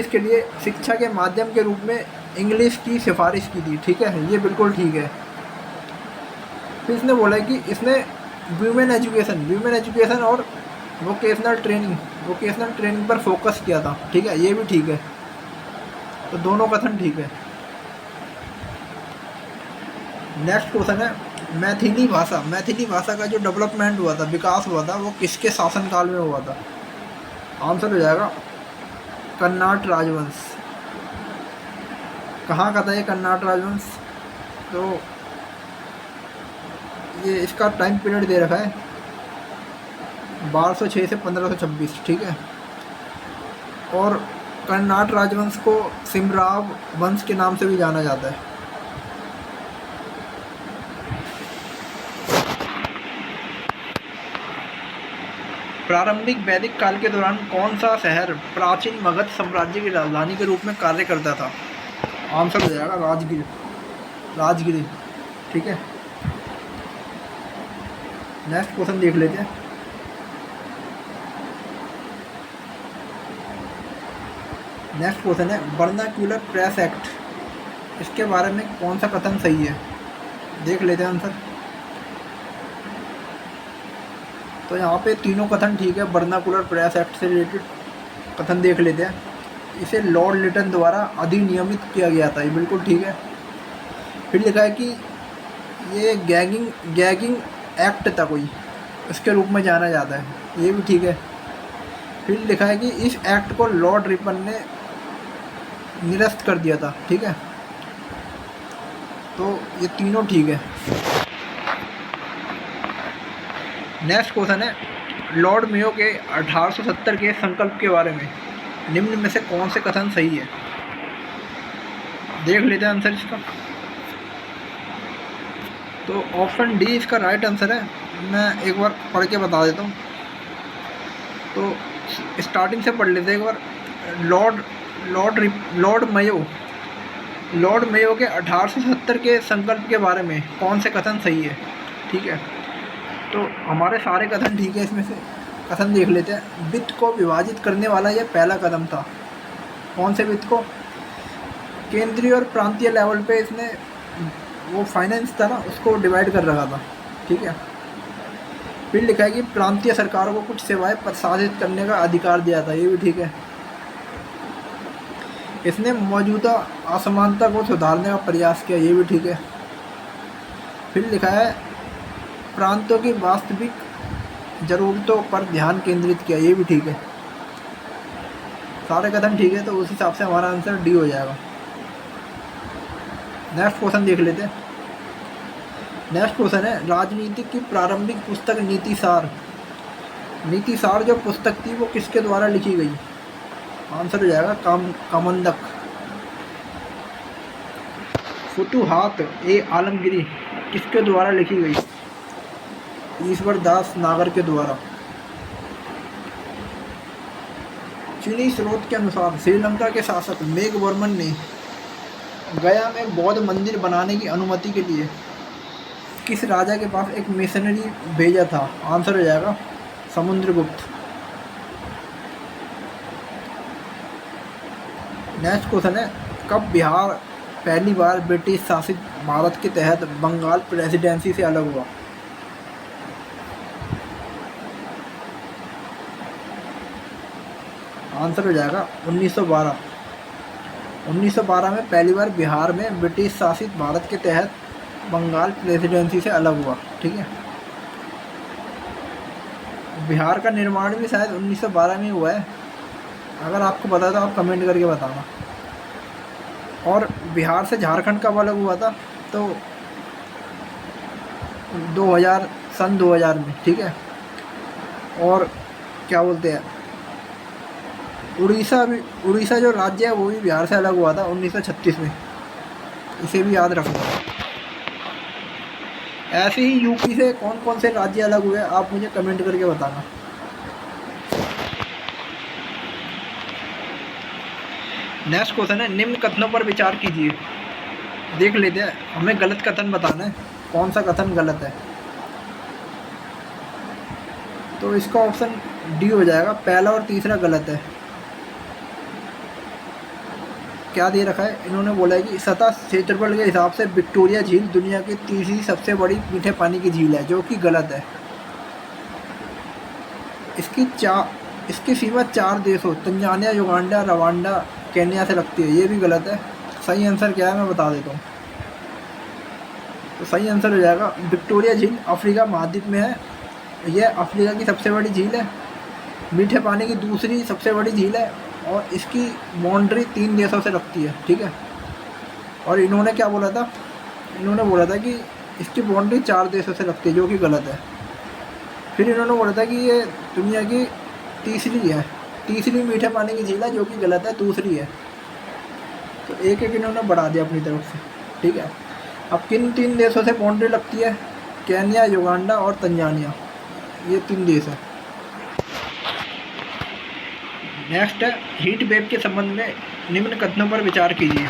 के लिए शिक्षा के माध्यम के रूप में इंग्लिश की सिफारिश की थी। ठीक है, ये बिल्कुल ठीक है। फिर इसने बोला कि इसने वीमेन एजुकेशन और वोकेशनल ट्रेनिंग पर फोकस किया था। ठीक है, ये भी ठीक है। तो दोनों कथन ठीक है। नेक्स्ट क्वेश्चन है, मैथिली भाषा का जो डेवलपमेंट हुआ था, विकास हुआ था, वो किसके शासनकाल में हुआ था? आंसर हो जाएगा कन्नाट राजवंश। कहाँ का था ये कन्नाट राजवंश? तो ये इसका टाइम पीरियड दे रखा है 1206 से 1526। ठीक है, और कन्नाट राजवंश को सिमराव वंश के नाम से भी जाना जाता है। प्रारंभिक वैदिक काल के दौरान कौन सा शहर प्राचीन मगध साम्राज्य की राजधानी के रूप में कार्य करता था? आंसर हो जाएगा राजगिरी। ठीक है, नेक्स्ट क्वेश्चन देख लेते हैं। नेक्स्ट क्वेश्चन है, वर्नाक्यूलर प्रेस एक्ट, इसके बारे में कौन सा कथन सही है? देख लेते हैं आंसर। तो यहाँ पे तीनों कथन ठीक है। वर्नाकुलर प्रेस एक्ट से रिलेटेड कथन देख लेते हैं। इसे लॉर्ड लिटन द्वारा अधिनियमित किया गया था, ये बिल्कुल ठीक है। फिर लिखा है कि ये गैगिंग एक्ट था कोई, इसके रूप में जाना जाता है, ये भी ठीक है। फिर लिखा है कि इस एक्ट को लॉर्ड रिपन ने निरस्त कर दिया था। ठीक है, तो ये तीनों ठीक है। नेक्स्ट क्वेश्चन है, लॉर्ड मेयो के 1870 के संकल्प के बारे में निम्न में से कौन से कथन सही है? देख लेते हैं आंसर इसका। तो ऑप्शन डी इसका राइट आंसर है। मैं एक बार पढ़ के बता देता हूँ। तो स्टार्टिंग से पढ़ लेते हैं एक बार। लॉर्ड मेयो के 1870 के संकल्प के बारे में कौन से कथन सही है? ठीक है, तो हमारे सारे कथन ठीक है। इसमें से कथन देख लेते हैं। वित्त को विभाजित करने वाला यह पहला कदम था। कौन से वित्त को? केंद्रीय और प्रांतीय लेवल पे इसने वो फाइनेंस था ना, उसको डिवाइड कर रखा था। ठीक है। फिर लिखा है कि प्रांतीय सरकारों को कुछ सेवाएं प्रसारित करने का अधिकार दिया था। ये भी ठीक है। इसने मौजूदा असमानता को सुधारने का प्रयास किया। ये भी ठीक है। फिर लिखा है प्रांतों की वास्तविक ज़रूरतों पर ध्यान केंद्रित किया। ये भी ठीक है। सारे कथन ठीक है, तो उस हिसाब से हमारा आंसर डी हो जाएगा। नेक्स्ट क्वेश्चन देख लेते हैं। नेक्स्ट क्वेश्चन है, राजनीति की प्रारंभिक पुस्तक नीति सार। नीति सार जो पुस्तक थी वो किसके द्वारा लिखी गई? आंसर हो जाएगा कामंदक। फुतुहात ए आलमगीरी किसके द्वारा लिखी गई? ईश्वर दास नागर के द्वारा। चीनी स्रोत के अनुसार श्रीलंका के शासक मेघवर्मन ने गया में बौद्ध मंदिर बनाने की अनुमति के लिए किस राजा के पास एक मिशनरी भेजा था? आंसर हो जाएगा समुद्रगुप्त। नेक्स्ट क्वेश्चन है, कब बिहार पहली बार ब्रिटिश शासित भारत के तहत बंगाल प्रेसिडेंसी से अलग हुआ? आंसर हो जाएगा 1912। 1912 में पहली बार बिहार में ब्रिटिश शासित भारत के तहत बंगाल प्रेसिडेंसी से अलग हुआ। ठीक है। बिहार का निर्माण भी शायद 1912 में हुआ है। अगर आपको पता तो आप कमेंट करके बताना। और बिहार से झारखंड कब अलग हुआ था? तो 2000 में। ठीक है। और क्या बोलते हैं, उड़ीसा जो राज्य है वो भी बिहार से अलग हुआ था 1936 में। इसे भी याद रखना। ऐसे ही यूपी से कौन कौन से राज्य अलग हुए आप मुझे कमेंट करके बताना। नेक्स्ट क्वेश्चन है, निम्न कथनों पर विचार कीजिए। देख लेते हैं। हमें गलत कथन बताना है, कौन सा कथन गलत है। तो इसका ऑप्शन डी हो जाएगा। पहला और तीसरा गलत है। क्या दे रखा है? इन्होंने बोला है कि सतह क्षेत्रफल के हिसाब से विक्टोरिया झील दुनिया की तीसरी सबसे बड़ी मीठे पानी की झील है, जो कि गलत है। इसकी सीमा 4 देशों तंजानिया, युगांडा, रवांडा, केन्या से लगती है। ये भी गलत है। सही आंसर क्या है मैं बता देता हूँ। तो सही आंसर हो जाएगा विक्टोरिया झील अफ्रीका महाद्वीप में है। यह अफ्रीका की सबसे बड़ी झील है, मीठे पानी की दूसरी सबसे बड़ी झील है, और इसकी बाउंड्री 3 देशों से लगती है। ठीक है। और इन्होंने क्या बोला था? इन्होंने बोला था कि इसकी बाउंड्री 4 देशों से लगती है, जो कि गलत है। फिर इन्होंने बोला था कि ये दुनिया की तीसरी मीठे पानी की झील है, जो कि गलत है, दूसरी है। तो एक एक इन्होंने बढ़ा दिया अपनी तरफ से। ठीक है। अब किन 3 देशों से बाउंड्री लगती है? केन्या, युगांडा और तंजानिया। ये 3 देश है। नेक्स्ट है, हीट वेव के संबंध में निम्न कथनों पर विचार कीजिए।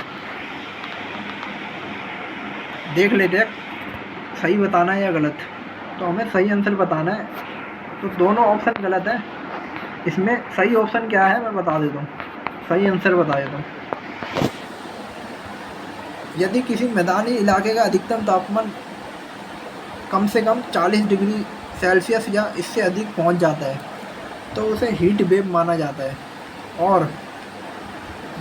देख लेते हैं सही बताना है या गलत। तो हमें सही आंसर बताना है। तो दोनों ऑप्शन गलत है। इसमें सही ऑप्शन क्या है मैं बता देता हूँ। सही आंसर बता देता हूँ। यदि किसी मैदानी इलाके का अधिकतम तापमान कम से कम 40 डिग्री सेल्सियस या इससे अधिक पहुँच जाता है तो उसे हीट वेव माना जाता है। और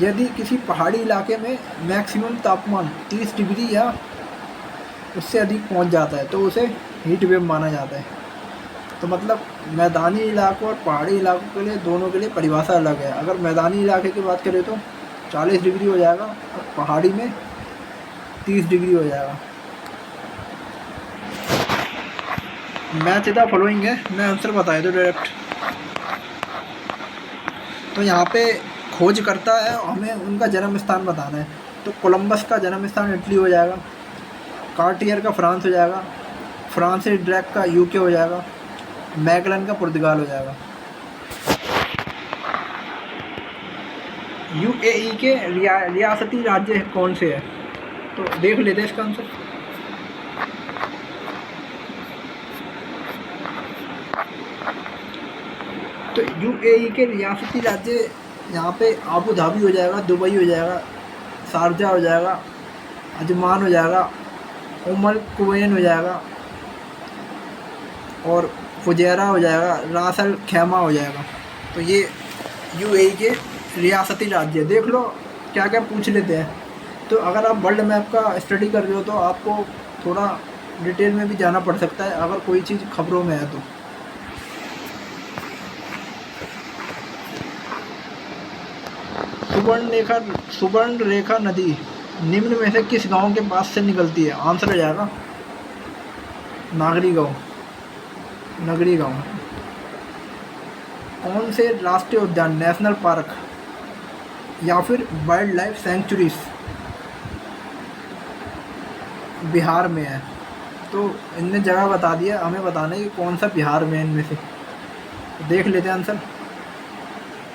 यदि किसी पहाड़ी इलाके में मैक्सिमम तापमान 30 डिग्री या उससे अधिक पहुंच जाता है तो उसे हीट वेव माना जाता है। तो मतलब मैदानी इलाकों और पहाड़ी इलाकों के लिए दोनों के लिए परिभाषा अलग है। अगर मैदानी इलाके की बात करें तो 40 डिग्री हो जाएगा और पहाड़ी में 30 डिग्री हो जाएगा। मैच द फॉलोइंग है, मैं आंसर बता दूँ डायरेक्ट। तो यहाँ पे खोज करता है, हमें उनका जन्म स्थान बताना है। तो कोलंबस का जन्म स्थान इटली हो जाएगा, कार्टियर का फ्रांस हो जाएगा, फ्रांसिस ड्रेक का यूके हो जाएगा, मैगलन का पुर्तगाल हो जाएगा। यूएई के रियासती राज्य कौन से है? तो देख लेते हैं इसका आंसर। तो यूएई के रियासती राज्य यहाँ पे आबू धाबी हो जाएगा, दुबई हो जाएगा, शारजा हो जाएगा, अजमान हो जाएगा, उमल कुवैन हो जाएगा और फुजैरा हो जाएगा, रास अल खैमा हो जाएगा। तो ये यूएई के रियासती राज्य देख लो क्या क्या पूछ लेते हैं। तो अगर आप वर्ल्ड मैप का स्टडी कर रहे हो तो आपको थोड़ा डिटेल में भी जाना पड़ सकता है अगर कोई चीज़ खबरों में है तो। सुवर्ण रेखा नदी निम्न में से किस गांव के पास से निकलती है? आंसर हो जाएगा नगरी गांव। कौन से राष्ट्रीय उद्यान, नेशनल पार्क या फिर वाइल्ड लाइफ सेंचुरीज बिहार में है? तो इनने जगह बता दिया, हमें बताना है कि कौन सा बिहार में है इनमें से। देख लेते हैं आंसर।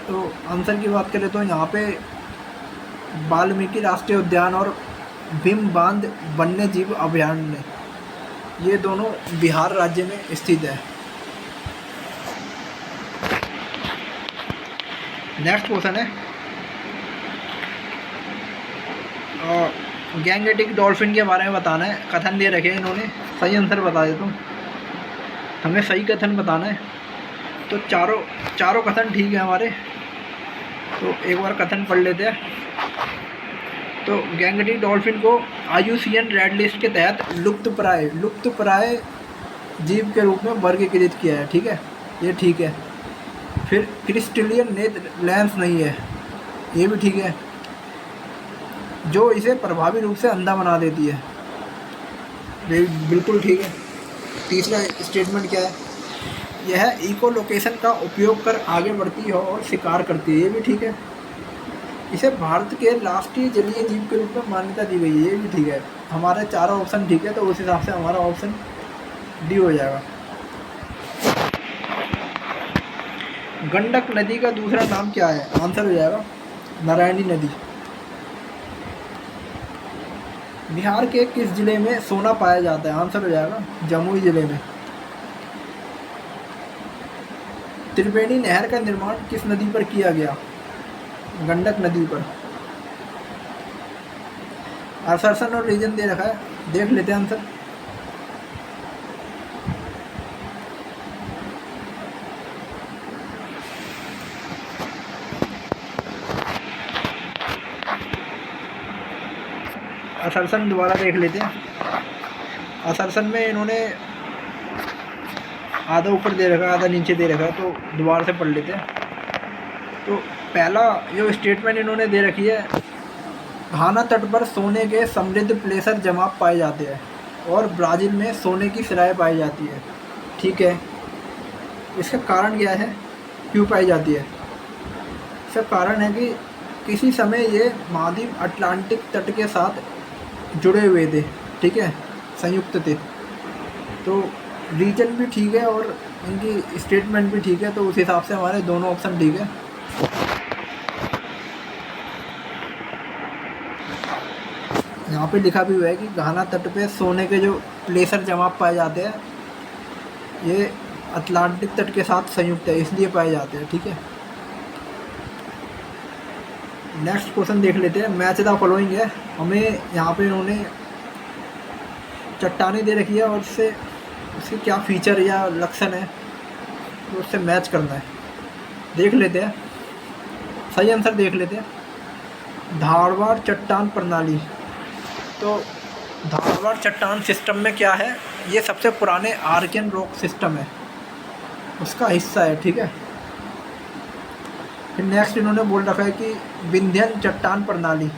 तो आंसर की बात करें तो यहाँ पे वाल्मीकि राष्ट्रीय उद्यान और भीम बांध वन्य जीव अभयारण्य, ये दोनों बिहार राज्य में स्थित है। नेक्स्ट क्वेश्चन है, गैंगेटिक डॉल्फिन के बारे में बताना है। कथन दे रखे हैं इन्होंने, सही आंसर बता देता हूँ। हमें सही कथन बताना है। तो चारों कथन ठीक है हमारे। तो एक बार कथन पढ़ लेते हैं। तो गैंगेटिक डॉल्फिन को IUCN रेड लिस्ट के तहत लुप्तप्राय जीव के रूप में वर्गीकृत किया है। ठीक है, ये ठीक है। फिर क्रिस्टलियन नेत्र लेंस नहीं है, ये भी ठीक है। जो इसे प्रभावी रूप से अंधा बना देती है, ये बिल्कुल ठीक है। तीसरा स्टेटमेंट क्या है? यह इको लोकेशन का उपयोग कर आगे बढ़ती है और शिकार करती है, ये भी ठीक है। इसे भारत के राष्ट्रीय जलीय जीव के रूप में मान्यता दी गई है, ये भी ठीक है। हमारे चारों ऑप्शन ठीक है, तो उस हिसाब से हमारा ऑप्शन डी हो जाएगा। गंडक नदी का दूसरा नाम क्या है? आंसर हो जाएगा नारायणी नदी। बिहार के किस जिले में सोना पाया जाता है? आंसर हो जाएगा जमुई जिले में। त्रिवेणी नहर का निर्माण किस नदी पर किया गया? गंडक नदी पर। असर्सन और रीजन दे रखा है, देख लेते हैं आंसर। असर्सन दोबारा देख लेते हैं। असर्सन में इन्होंने आधा ऊपर दे रखा है, आधा नीचे दे रखा है, तो दोबारा से पढ़ लेते हैं। तो पहला जो स्टेटमेंट इन्होंने दे रखी है, घाना तट पर सोने के समृद्ध प्लेसर जमाव पाए जाते हैं और ब्राज़ील में सोने की सिराएं पाई जाती है। ठीक है, इसका कारण क्या है, क्यों पाई जाती है? इसका कारण है कि किसी समय ये महाद्वीप अटलांटिक तट के साथ जुड़े हुए थे। ठीक है, संयुक्त थे। तो रीजन भी ठीक है और इनकी स्टेटमेंट भी ठीक है, तो उस हिसाब से हमारे दोनों ऑप्शन ठीक है। यहाँ पे लिखा भी हुआ है कि घाना तट पे सोने के जो प्लेसर जमाव पाए जाते हैं, ये अटलांटिक तट के साथ संयुक्त है, इसलिए पाए जाते हैं। ठीक है, नेक्स्ट क्वेश्चन देख लेते हैं। मैच द फॉलोइंग है। हमें यहाँ पे इन्होंने चट्टानें दे रखी है और उसके क्या फीचर या लक्षण है, तो उससे मैच करना है। देख लेते हैं, सही आंसर देख लेते हैं। धारवाड़ चट्टान प्रणाली। तो धारवाड़ चट्टान सिस्टम में क्या है, ये सबसे पुराने आर्कियन रॉक सिस्टम है, उसका हिस्सा है। ठीक है, फिर नेक्स्ट इन्होंने बोल रखा है कि विंध्यन चट्टान प्रणाली,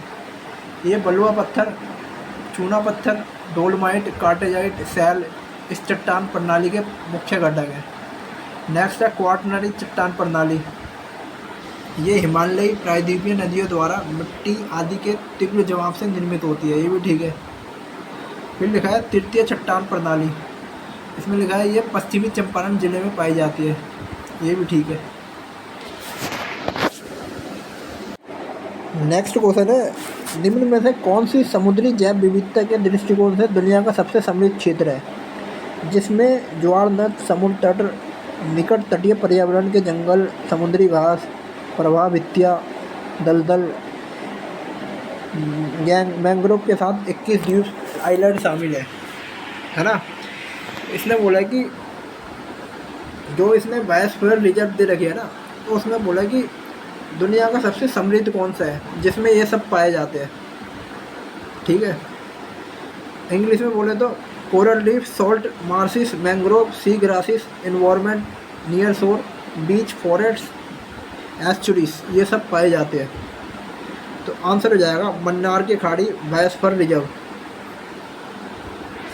ये बलुआ पत्थर, चूना पत्थर, डोलमाइट, कार्टेजाइट, सैल इस चट्टान प्रणाली के मुख्य घटक हैं। नेक्स्ट है क्वाटरनरी चट्टान प्रणाली, ये हिमालयी प्रायद्वीपीय नदियों द्वारा मिट्टी आदि के तीव्र जमाव से निर्मित होती है, ये भी ठीक है। फिर लिखा है तृतीय चट्टान प्रणाली, इसमें लिखा है ये पश्चिमी चंपारण जिले में पाई जाती है, ये भी ठीक है। नेक्स्ट क्वेश्चन है, निम्न में से कौन सी समुद्री जैव विविधता के दृष्टिकोण से दुनिया का सबसे समृद्ध क्षेत्र है, जिसमें ज्वार नद, समुद्र तट, निकट तटीय पर्यावरण के जंगल, समुद्री घास, प्रवाह भित्तियाँ, दलदल, मैंग्रोव के साथ 21 द्वीप आइलैंड शामिल है ना। इसने बोला कि जो इसने बायोस्फीयर रिजर्व दे रखी है ना, तो उसमें बोला कि दुनिया का सबसे समृद्ध कौन सा है जिसमें ये सब पाए जाते हैं। ठीक है, इंग्लिश में बोले तो कोरल रीफ, सॉल्ट मार्सिस, मैंग्रोव, सी ग्रासिस, इन्वायरमेंट नियर शोर, बीच, फॉरेस्ट, एस्चुरीज, ये सब पाए जाते हैं। तो आंसर हो जाएगा मन्नार की खाड़ी बायोस्फीयर रिजर्व,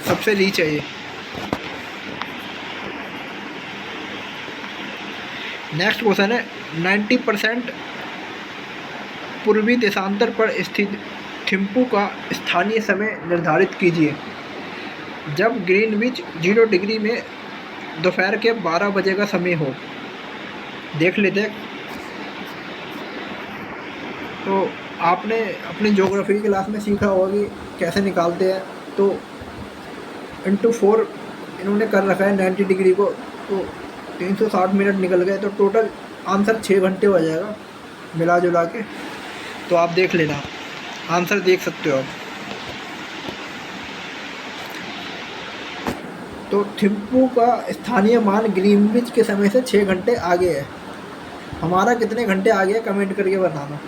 सबसे रीच है ये। नेक्स्ट क्वेश्चन है 90% पूर्वी देशांतर पर स्थित थिम्पू का स्थानीय समय निर्धारित कीजिए जब ग्रीनविच 0 डिग्री में दोपहर के 12 बजे का समय हो। देख लेते हैं। तो आपने अपनी ज्योग्राफी क्लास में सीखा होगा कि कैसे निकालते हैं। तो इंटू 4 इन्होंने कर रखा है 90 डिग्री को, तो 360 मिनट निकल गए। तो टोटल आंसर 6 घंटे हो जाएगा मिला जुला के। तो आप देख लेना, आंसर देख सकते हो आप। तो थिम्पू का स्थानीय मान ग्रीनविच के समय से 6 घंटे आगे है। हमारा कितने घंटे आगे है कमेंट करके बताना।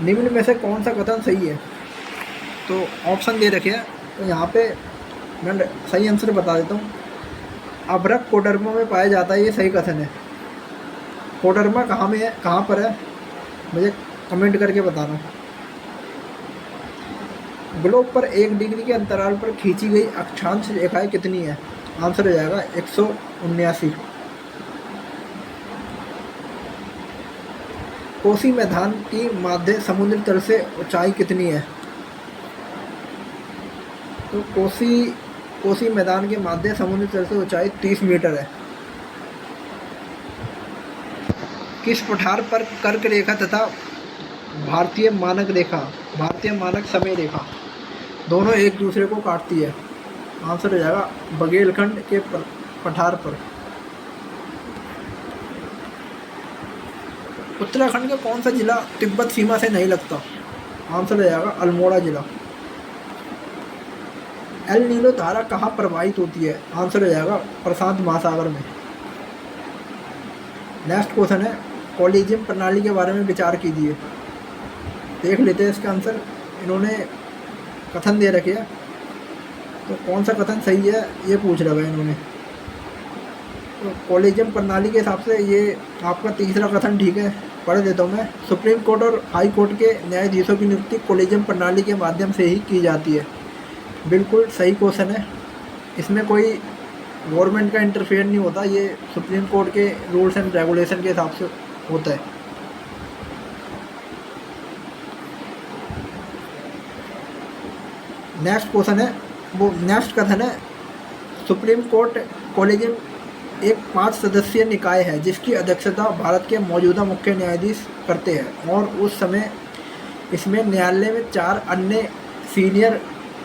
निम्न में से कौन सा कथन सही है? तो ऑप्शन दे रखे हैं, तो यहाँ पे मैं सही आंसर बता देता हूँ। अभ्रक कोडरमा में पाया जाता है, ये सही कथन है। कोडरमा कहाँ में है, कहाँ पर है, मुझे कमेंट करके बताना। ग्लोब पर 1 डिग्री के अंतराल पर खींची गई अक्षांश रेखाएं कितनी है? आंसर हो जाएगा 179। कोसी मैदान की माध्य समुद्र तल से ऊंचाई कितनी है? तो कोसी मैदान के माध्य समुद्र तल से ऊंचाई 30 मीटर है। किस पठार पर कर्क रेखा तथा भारतीय मानक समय रेखा दोनों एक दूसरे को काटती है? आंसर हो जाएगा बघेलखंड के पठार पर। उत्तराखंड का कौन सा जिला तिब्बत सीमा से नहीं लगता? आंसर हो जाएगा अल्मोड़ा जिला। एल नीनो धारा कहाँ प्रवाहित होती है? आंसर हो जाएगा प्रशांत महासागर में। नेक्स्ट क्वेश्चन है कॉलेजियम प्रणाली के बारे में विचार कीजिए। देख लेते हैं इसका आंसर। इन्होंने कथन दे रखे हैं, तो कौन सा कथन सही है ये पूछ रहा है इन्होंने। तो कॉलेजियम प्रणाली के हिसाब से ये आपका तीसरा कथन ठीक है, पढ़ देता हूँ मैं। सुप्रीम कोर्ट और हाई कोर्ट के न्यायाधीशों की नियुक्ति कॉलेजियम प्रणाली के माध्यम से ही की जाती है। बिल्कुल सही क्वेश्चन है। इसमें कोई गवर्नमेंट का इंटरफेयर नहीं होता, ये सुप्रीम कोर्ट के रूल्स एंड रेगुलेशन के हिसाब से होता है। नेक्स्ट क्वेश्चन है, वो नेक्स्ट कथन है सुप्रीम कोर्ट कॉलेजियम एक 5 सदस्यीय निकाय है जिसकी अध्यक्षता भारत के मौजूदा मुख्य न्यायाधीश करते हैं और उस समय इसमें न्यायालय में 4 अन्य सीनियर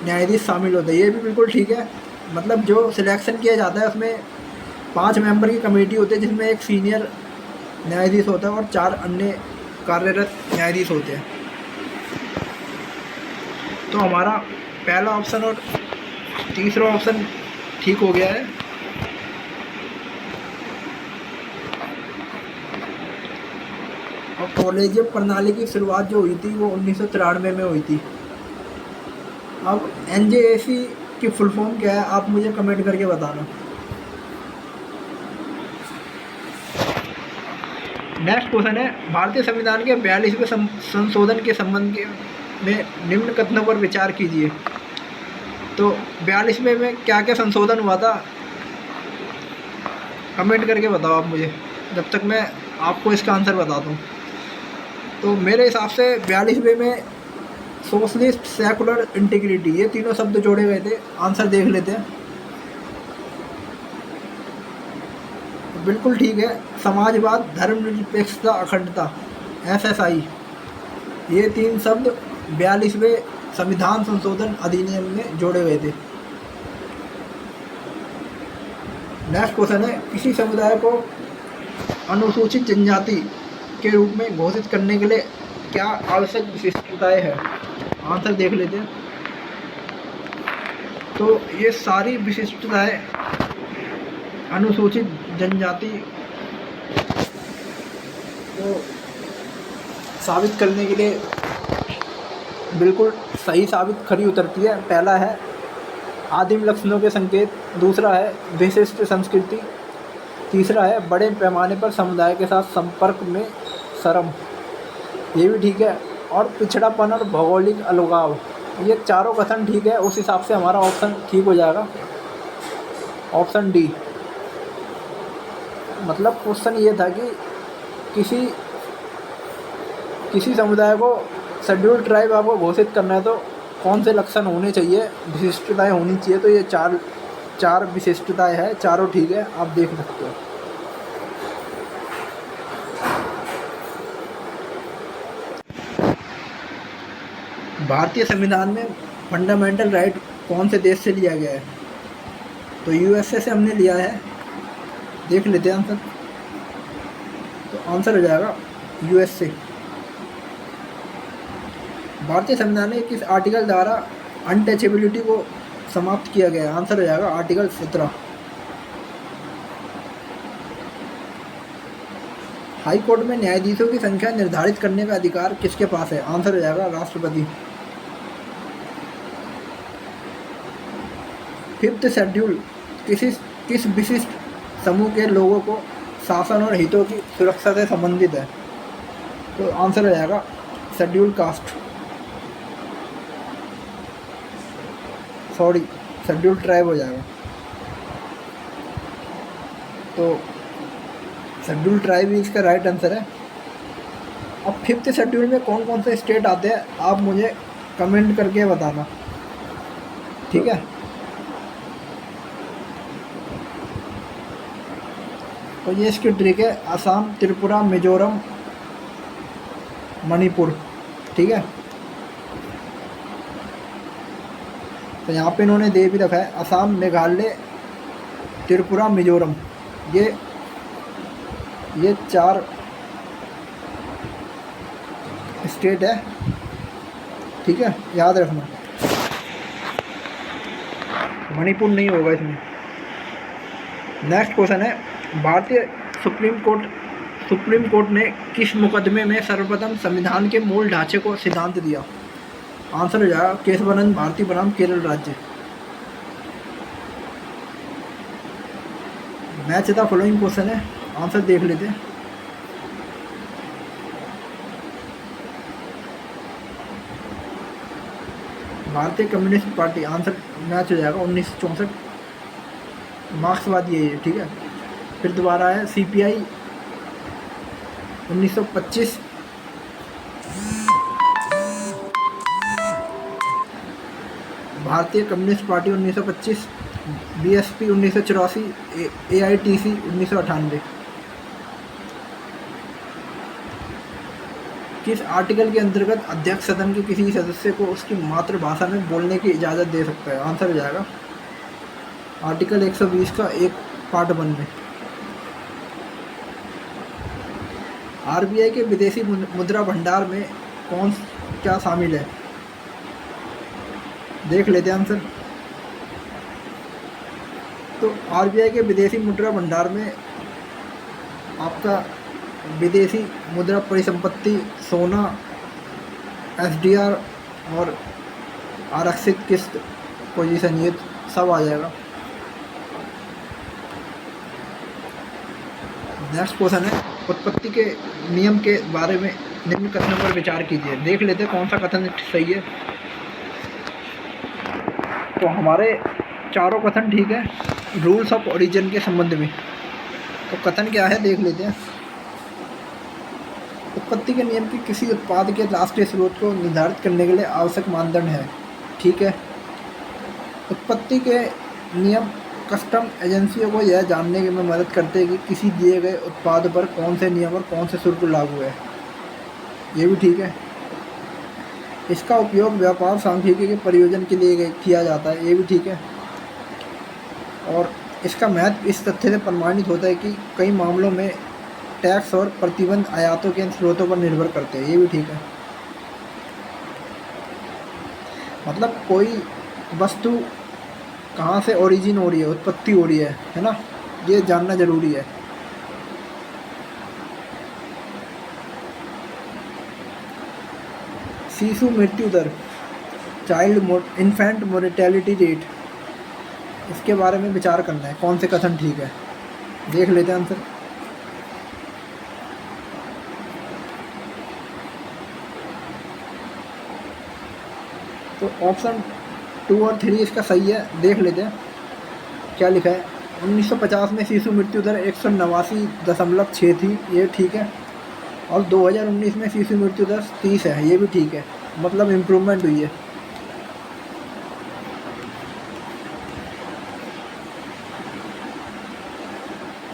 न्यायाधीश शामिल होते हैं। ये भी बिल्कुल ठीक है। मतलब जो सिलेक्शन किया जाता है उसमें 5 मेंबर की कमेटी होती है जिसमें एक सीनियर न्यायाधीश होता है और 4 अन्य कार्यरत न्यायाधीश होते हैं। तो हमारा पहला ऑप्शन और तीसरा ऑप्शन ठीक हो गया है। और कॉलेजियम प्रणाली की शुरुआत जो हुई थी वो 1993 में हुई थी। अब NJAC की फुल फॉर्म क्या है आप मुझे कमेंट करके बताना। नेक्स्ट क्वेश्चन है भारतीय संविधान के 42वें संशोधन के संबंध में निम्न कथनों पर विचार कीजिए। तो 42वें में क्या क्या संशोधन हुआ था कमेंट करके बताओ आप मुझे, जब तक मैं आपको इसका आंसर बताता हूँ। तो मेरे हिसाब से 42वें में सोशलिस्ट, सेकुलर, इंटीग्रिटी, ये तीनों शब्द जोड़े गए थे। आंसर देख लेते हैं। बिल्कुल ठीक है, समाजवाद, धर्मनिरपेक्षता, अखंडता, SSI, ये 3 शब्द 42वें संविधान संशोधन अधिनियम में जोड़े गए थे। नेक्स्ट क्वेश्चन है, किसी समुदाय को अनुसूचित जनजाति के रूप में घोषित करने के लिए क्या आवश्यक विशिष्टताएं हैं? आंसर देख लेते हैं। तो ये सारी विशिष्टताएं अनुसूचित जनजाति को साबित करने के लिए बिल्कुल सही साबित खरी उतरती है। पहला है आदिम लक्षणों के संकेत, दूसरा है विशिष्ट संस्कृति, तीसरा है बड़े पैमाने पर समुदाय के साथ संपर्क में शर्म, ये भी ठीक है, और पिछड़ापन और भौगोलिक अलगाव, ये चारों कथन ठीक है। उस हिसाब से हमारा ऑप्शन ठीक हो जाएगा, ऑप्शन डी। मतलब क्वेश्चन ये था कि किसी समुदाय को शेड्यूल ट्राइब आपको घोषित करना है तो कौन से लक्षण होने चाहिए, विशिष्टताएं होनी चाहिए। तो ये चार विशिष्टताएं हैं, चारों ठीक है, आप देख सकते हो। भारतीय संविधान में फंडामेंटल राइट कौन से देश से लिया गया है? तो यूएसए से हमने लिया है, देख लेते हैं आंसर। तो आंसर हो जाएगा यूएसए। भारतीय संविधान में किस आर्टिकल द्वारा अनटचेबिलिटी को समाप्त किया गया है? आंसर हो जाएगा आर्टिकल 17। हाई कोर्ट में न्यायाधीशों की संख्या निर्धारित करने का अधिकार किसके पास है? आंसर हो जाएगा राष्ट्रपति। फिफ्थ शेड्यूल किस विशिष्ट समूह के लोगों को शासन और हितों की सुरक्षा से संबंधित है? तो आंसर हो जाएगा शेड्यूल कास्ट, शेड्यूल ट्राइब हो जाएगा। तो शेड्यूल ट्राइब ही इसका राइट आंसर है। अब फिफ्थ शेड्यूल में कौन कौन से स्टेट आते हैं आप मुझे कमेंट करके बताना, ठीक है। तो ये इसकी ट्रिक है, असम, त्रिपुरा, मिजोरम, मणिपुर, ठीक है। तो यहाँ पे इन्होंने दे भी रखा है असम, मेघालय, त्रिपुरा, मिजोरम, ये 4 स्टेट है, ठीक है, याद रखना। मणिपुर नहीं होगा इसमें। नेक्स्ट क्वेश्चन है, भारतीय सुप्रीम कोर्ट ने किस मुकदमे में सर्वप्रथम संविधान के मूल ढांचे को सिद्धांत दिया? आंसर हो जाएगा केशवानंद भारती बनाम केरल राज्य। मैच द फॉलोइंग क्वेश्चन है, आंसर देख लेते हैं। भारतीय कम्युनिस्ट पार्टी, आंसर मैच हो जाएगा 1964, मार्क्सवादी है ये, ठीक है। फिर दोबारा है सीपीआई 1925, भारतीय कम्युनिस्ट पार्टी 1925, बीएसपी 1984, एआईटीसी 1998। किस आर्टिकल के अंतर्गत अध्यक्ष सदन के किसी सदस्य को उसकी मातृभाषा में बोलने की इजाज़त दे सकता है? आंसर हो जाएगा आर्टिकल 120 का 1 पार्ट 1 में। आरबीआई के विदेशी मुद्रा भंडार में क्या शामिल है? देख लेते हैं आंसर। तो आरबीआई के विदेशी मुद्रा भंडार में आपका विदेशी मुद्रा परिसंपत्ति, सोना, एसडीआर और आरक्षित किस्त पोजीशन, ये सब आ जाएगा। नेक्स्ट क्वेश्चन है, उत्पत्ति के नियम के बारे में निम्न कथनों पर विचार कीजिए। देख लेते हैं कौन सा कथन सही है। तो हमारे चारों कथन ठीक है रूल्स ऑफ ओरिजिन के संबंध में। तो कथन क्या है देख लेते हैं। उत्पत्ति के नियम की किसी उत्पाद के राष्ट्रीय स्रोत को निर्धारित करने के लिए आवश्यक मानदंड है, ठीक है। उत्पत्ति के नियम कस्टम एजेंसियों को यह जानने में मदद करते हैं कि किसी दिए गए उत्पाद पर कौन से नियम और कौन से शुल्क लागू है, ये भी ठीक है। इसका उपयोग व्यापार सांख्यिकी के प्रयोजन के लिए किया जाता है, ये भी ठीक है। और इसका महत्व इस तथ्य से प्रमाणित होता है कि कई मामलों में टैक्स और प्रतिबंध आयातों के स्रोतों पर निर्भर करते हैं। ये भी ठीक है। मतलब कोई वस्तु कहाँ से ओरिजिन हो रही है, उत्पत्ति हो रही है ना, ये जानना ज़रूरी है। शिशु मृत्यु दर, इन्फेंट मोर्टेलिटी रेट, इसके बारे में विचार करना है, कौन से कथन ठीक है। देख लेते हैं आंसर। तो ऑप्शन 2 और 3 इसका सही है। देख लेते हैं क्या लिखा है। 1950 में शिशु मृत्यु दर 189.6 थी, ये ठीक है। और 2019 में शिशु मृत्यु दर 30 है, ये भी ठीक है। मतलब इम्प्रूवमेंट हुई है।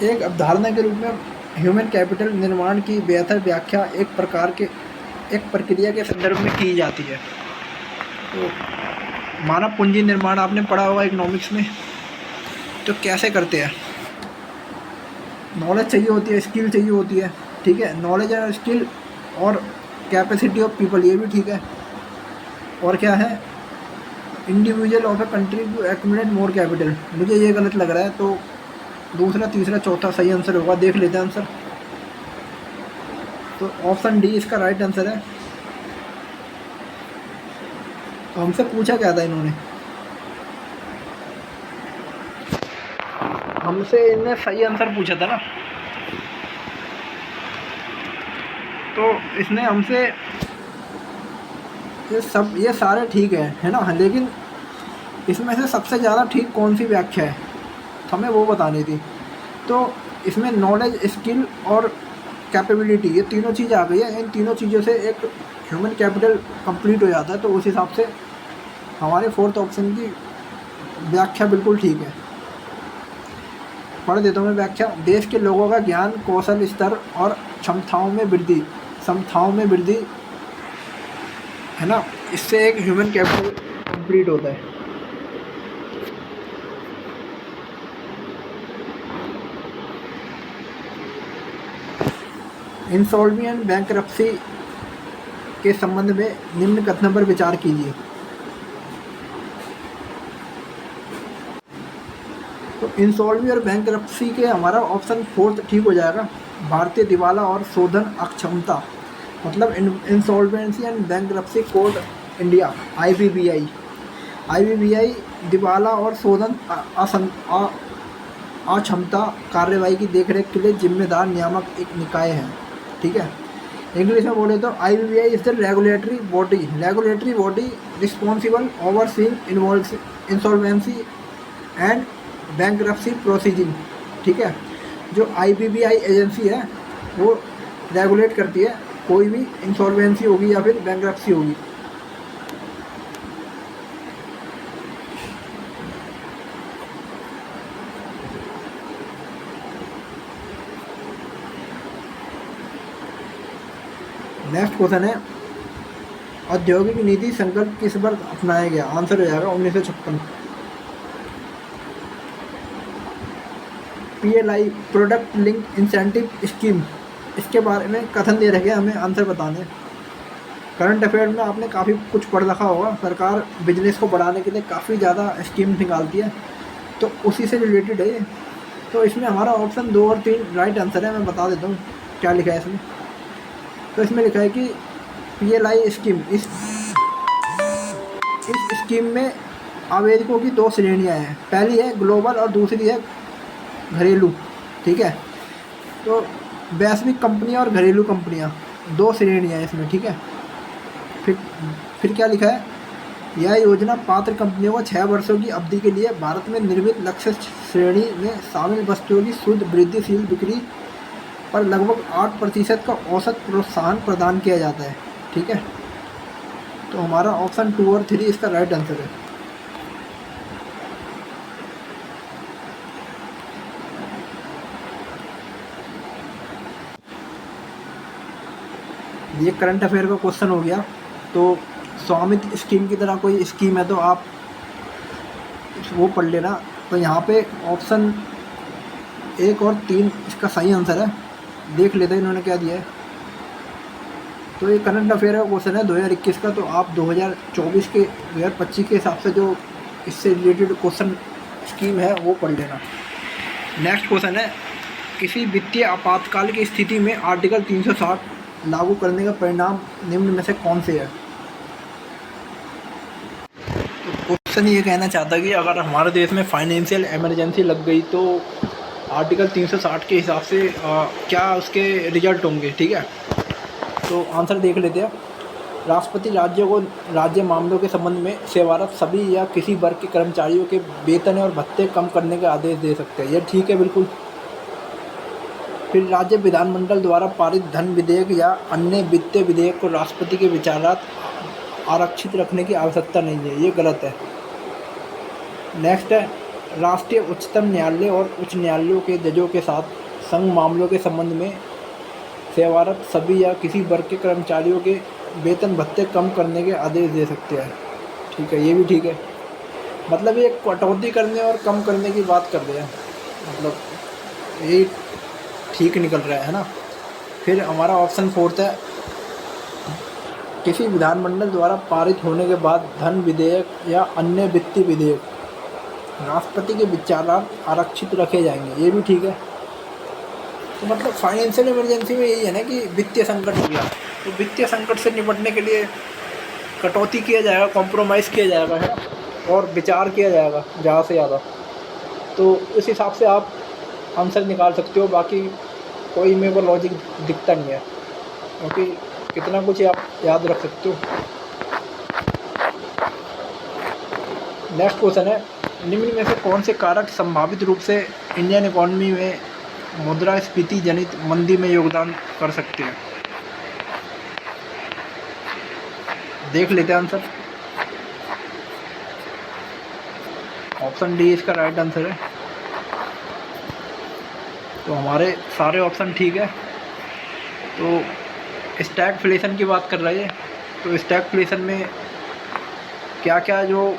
एक अवधारणा के रूप में ह्यूमन कैपिटल निर्माण की बेहतर व्याख्या एक प्रक्रिया के संदर्भ में की जाती है। तो मानव पूंजी निर्माण आपने पढ़ा होगा इकोनॉमिक्स में। तो कैसे करते हैं, नॉलेज चाहिए होती है, स्किल चाहिए होती है, ठीक है। नॉलेज एंड स्किल और कैपेसिटी ऑफ पीपल, ये भी ठीक है। और क्या है, individual of a country to accumulate more capital, मुझे ये गलत लग रहा है। तो दूसरा, तीसरा, चौथा सही आंसर होगा। देख लेते हैं आंसर। तो ऑप्शन डी इसका राइट आंसर है। तो हमसे पूछा क्या था इन्होंने, हमसे इन्हें सही आंसर पूछा था ना। तो इसने हमसे ये सारे ठीक है ना, लेकिन इसमें से सबसे ज़्यादा ठीक कौन सी व्याख्या है, तो हमें वो बतानी थी। तो इसमें नॉलेज, स्किल और कैपेबिलिटी, ये तीनों चीज़ आ गई है। इन तीनों चीज़ों से एक ह्यूमन कैपिटल कंप्लीट हो जाता है। तो उस हिसाब से हमारे फोर्थ ऑप्शन की व्याख्या बिल्कुल ठीक है। पढ़ देता हूँ मैं व्याख्या। देश के लोगों का ज्ञान, कौशल स्तर और क्षमताओं में वृद्धि है ना, इससे एक ह्यूमन कैपिटल कंप्लीट होता है। इंसॉल्वेंसी एंड बैंकरप्सी के संबंध में निम्न कथनों पर विचार कीजिए। तो इंसॉल्वेंसी और बैंकरप्सी के हमारा ऑप्शन फोर्थ ठीक हो जाएगा। भारतीय दिवाला और शोधन अक्षमता, मतलब insolvency and bankruptcy code India, IBBI दिवाला और शोधन अक्षमता कार्यवाही की देखरेख के लिए जिम्मेदार नियामक एक निकाय है, ठीक है। इंग्लिश में बोले तो IBBI is the regulatory body responsible overseeing insolvency and bankruptcy processing, ठीक है। जो IBBI एजेंसी है वो रेगुलेट करती है कोई भी इंसॉल्वेंसी होगी या फिर बैंकरप्सी होगी। नेक्स्ट क्वेश्चन है, औद्योगिक नीति संकल्प किस वर्ष अपनाया गया। आंसर हो जाएगा 1956। PLI product link incentive scheme, इसके बारे में कथन दे रखे, हमें आंसर बताने। करंट अफेयर में आपने काफ़ी कुछ पढ़ रखा होगा। सरकार बिजनेस को बढ़ाने के लिए काफ़ी ज़्यादा स्कीम निकालती है, तो उसी से रिलेटेड है ये। तो इसमें हमारा ऑप्शन 2 और 3 राइट आंसर है। मैं बता देता हूँ क्या लिखा है इसमें। तो इसमें लिखा है कि PLI स्कीम, इस स्कीम में आवेदकों की 2 श्रेणियाँ हैं। पहली है ग्लोबल और दूसरी है घरेलू, ठीक है। तो वैश्विक कंपनियां और घरेलू कंपनियां, 2 श्रेणियाँ इसमें, ठीक है। फिर क्या लिखा है, यह योजना पात्र कंपनियों को 6 वर्षों की अवधि के लिए भारत में निर्मित लक्ष्य श्रेणी में शामिल वस्तुओं की शुद्ध वृद्धिशील बिक्री पर लगभग 8% का औसत प्रोत्साहन प्रदान किया जाता है, ठीक है। तो हमारा ऑप्शन 2 और 3 इसका राइट आंसर है। ये करंट अफेयर का क्वेश्चन हो गया। तो स्वामित्व स्कीम की तरह कोई स्कीम है तो आप वो पढ़ लेना। तो यहाँ पे ऑप्शन 1 और 3 इसका सही आंसर है। देख लेते हैं इन्होंने क्या दिया है। तो ये करंट अफेयर का क्वेश्चन है 2021 का। तो आप 2025 के हिसाब से जो इससे रिलेटेड क्वेश्चन स्कीम है वो पढ़ लेना। नेक्स्ट क्वेश्चन है, किसी वित्तीय आपातकाल की स्थिति में आर्टिकल 360 लागू करने का परिणाम निम्न में से कौन से है। तो क्वेश्चन ये कहना चाहता है कि अगर हमारे देश में फाइनेंशियल इमरजेंसी लग गई तो आर्टिकल 360 के हिसाब से क्या उसके रिजल्ट होंगे। ठीक है, तो आंसर देख लेते हैं। राष्ट्रपति राज्यों को राज्य मामलों के संबंध में सेवारत सभी या किसी वर्ग के कर्मचारियों के वेतन और भत्ते कम करने के आदेश दे सकते हैं। ये ठीक है बिल्कुल। फिर राज्य विधानमंडल द्वारा पारित धन विधेयक या अन्य वित्तीय विधेयक को राष्ट्रपति के विचारात आरक्षित रखने की आवश्यकता नहीं है। ये गलत है। नेक्स्ट है, राष्ट्रीय उच्चतम न्यायालय और उच्च न्यायालयों के जजों के साथ संघ मामलों के संबंध में सेवारत सभी या किसी वर्ग के कर्मचारियों के वेतन भत्ते कम करने के आदेश दे सकते हैं। ठीक है, ये भी ठीक है। मतलब ये कटौती करने और कम करने की बात कर रहे हैं, मतलब ये ठीक निकल रहा है ना। फिर हमारा ऑप्शन 4 है, किसी विधानमंडल द्वारा पारित होने के बाद धन विधेयक या अन्य वित्तीय विधेयक राष्ट्रपति के विचारात आरक्षित रखे जाएंगे। ये भी ठीक है। तो मतलब फाइनेंशियल इमरजेंसी में यही है ना कि वित्तीय संकट हो गया, तो वित्तीय संकट से निपटने के लिए कटौती किया जाएगा, कॉम्प्रोमाइज़ किया जाएगा, है ना, और विचार किया जाएगा ज़्यादा से ज़्यादा। तो इस हिसाब से आप आंसर निकाल सकते हो। बाकी कोई मेरे को लॉजिक दिखता नहीं है, क्योंकि कितना कुछ आप याद रख सकते हो। नेक्स्ट क्वेश्चन है, निम्न में से कौन से कारक संभावित रूप से इंडियन इकॉनमी में मुद्रास्फीति जनित मंदी में योगदान कर सकते हैं। देख लेते हैं आंसर। ऑप्शन डी इसका राइट आंसर है। तो हमारे सारे ऑप्शन ठीक है। तो स्टैगफ्लेशन की बात कर रही है। तो स्टैगफ्लेशन में क्या क्या जो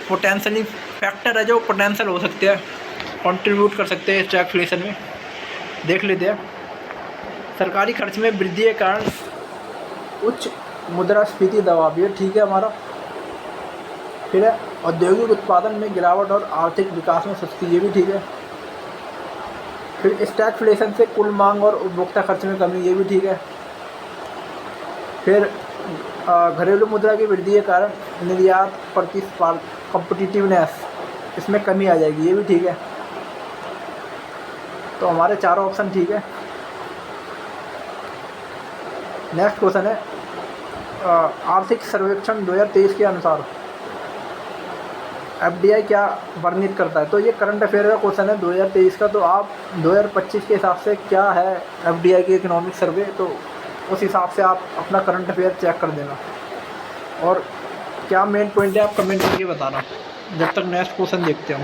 पोटेंशियली फैक्टर है जो पोटेंशियल हो सकते हैं, कंट्रीब्यूट कर सकते हैं स्टैगफ्लेशन में। देख लेते हैं। सरकारी खर्च में वृद्धि के कारण उच्च मुद्रास्फीति दबाव, ये ठीक है हमारा। फिर है औद्योगिक उत्पादन में गिरावट और आर्थिक विकास में सुस्ती, ये भी ठीक है। फिर स्टैगफ्लेशन से कुल मांग और उपभोक्ता खर्च में कमी, ये भी ठीक है। फिर घरेलू मुद्रा की वृद्धि के कारण निर्यात कॉम्पिटिटिवनेस, इसमें कमी आ जाएगी, ये भी ठीक है। तो हमारे चारों ऑप्शन ठीक है। नेक्स्ट क्वेश्चन है, आर्थिक सर्वेक्षण 2023 के अनुसार एफडीआई क्या वर्णित करता है। तो ये करंट अफेयर का क्वेश्चन है 2023 का। तो आप 2025 के हिसाब से क्या है एफडीआई की इकोनॉमिक सर्वे, तो उस हिसाब से आप अपना करंट अफेयर चेक कर देना। और क्या मेन पॉइंट है आप कमेंट करके बताना। जब तक नेक्स्ट क्वेश्चन देखते हो।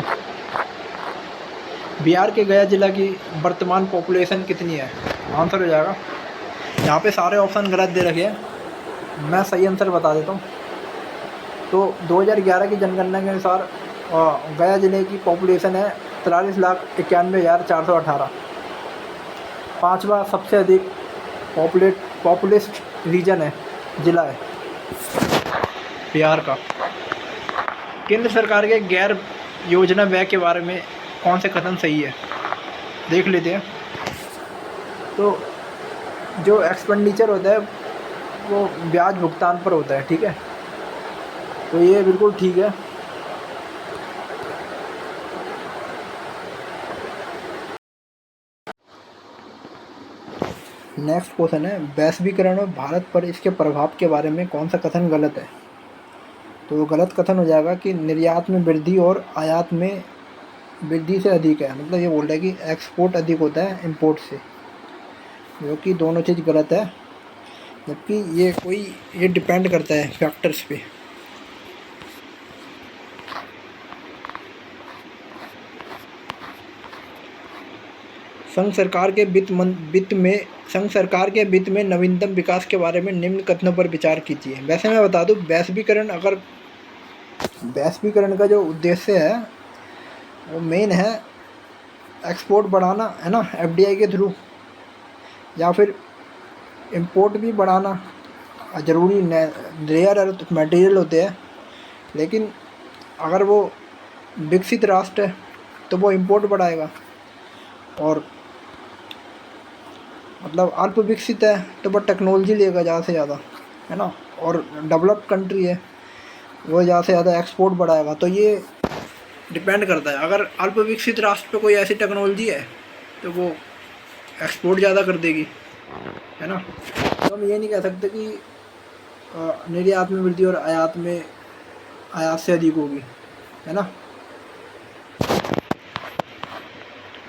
बिहार के गया जिला की वर्तमान पॉपुलेशन कितनी है। आंसर हो जाएगा, यहाँ पे सारे ऑप्शन गलत दे रखे हैं, मैं सही आंसर बता देता हूँ। तो 2011 की जनगणना के अनुसार गया जिले की पॉपुलेशन है 43,91,418। 5वां सबसे अधिक पॉपुलेस्ट रीजन है, जिला है बिहार का। केंद्र सरकार के गैर योजना व्यय के बारे में कौन से कथन सही है, देख लेते हैं। तो जो एक्सपेंडिचर होता है वो ब्याज भुगतान पर होता है, ठीक है। तो ये बिल्कुल ठीक है। नेक्स्ट क्वेश्चन है, वैश्वीकरण और भारत पर इसके प्रभाव के बारे में कौन सा कथन गलत है। तो गलत कथन हो जाएगा कि निर्यात में वृद्धि और आयात में वृद्धि से अधिक है। मतलब ये बोल रहा है कि एक्सपोर्ट अधिक होता है इंपोर्ट से, जो कि दोनों चीज़ गलत है। जबकि ये डिपेंड करता है फैक्टर्स पे। संघ सरकार के वित्त में नवीनतम विकास के बारे में निम्न कथनों पर विचार कीजिए। वैसे मैं बता दूं, वैश्वीकरण अगर वैश्वीकरण का जो उद्देश्य है वो मेन है एक्सपोर्ट बढ़ाना, है ना, एफडीआई के थ्रू, या फिर इंपोर्ट भी बढ़ाना। ज़रूरी रेयर अर्थ मटेरियल होते हैं, लेकिन अगर वो विकसित राष्ट्र है तो वो इंपोर्ट बढ़ाएगा, और मतलब अल्प विकसित है तो वो टेक्नोलॉजी लेगा ज़्यादा से ज़्यादा, है ना, और डेवलप्ड कंट्री है वो ज़्यादा से ज़्यादा एक्सपोर्ट बढ़ाएगा। तो ये डिपेंड करता है, अगर अल्प विकसित राष्ट्र पे कोई ऐसी टेक्नोलॉजी है तो वो एक्सपोर्ट ज़्यादा कर देगी, है ना। तो हम ये नहीं कह सकते कि निर्यात में वृद्धि और आयात से अधिक होगी, है ना।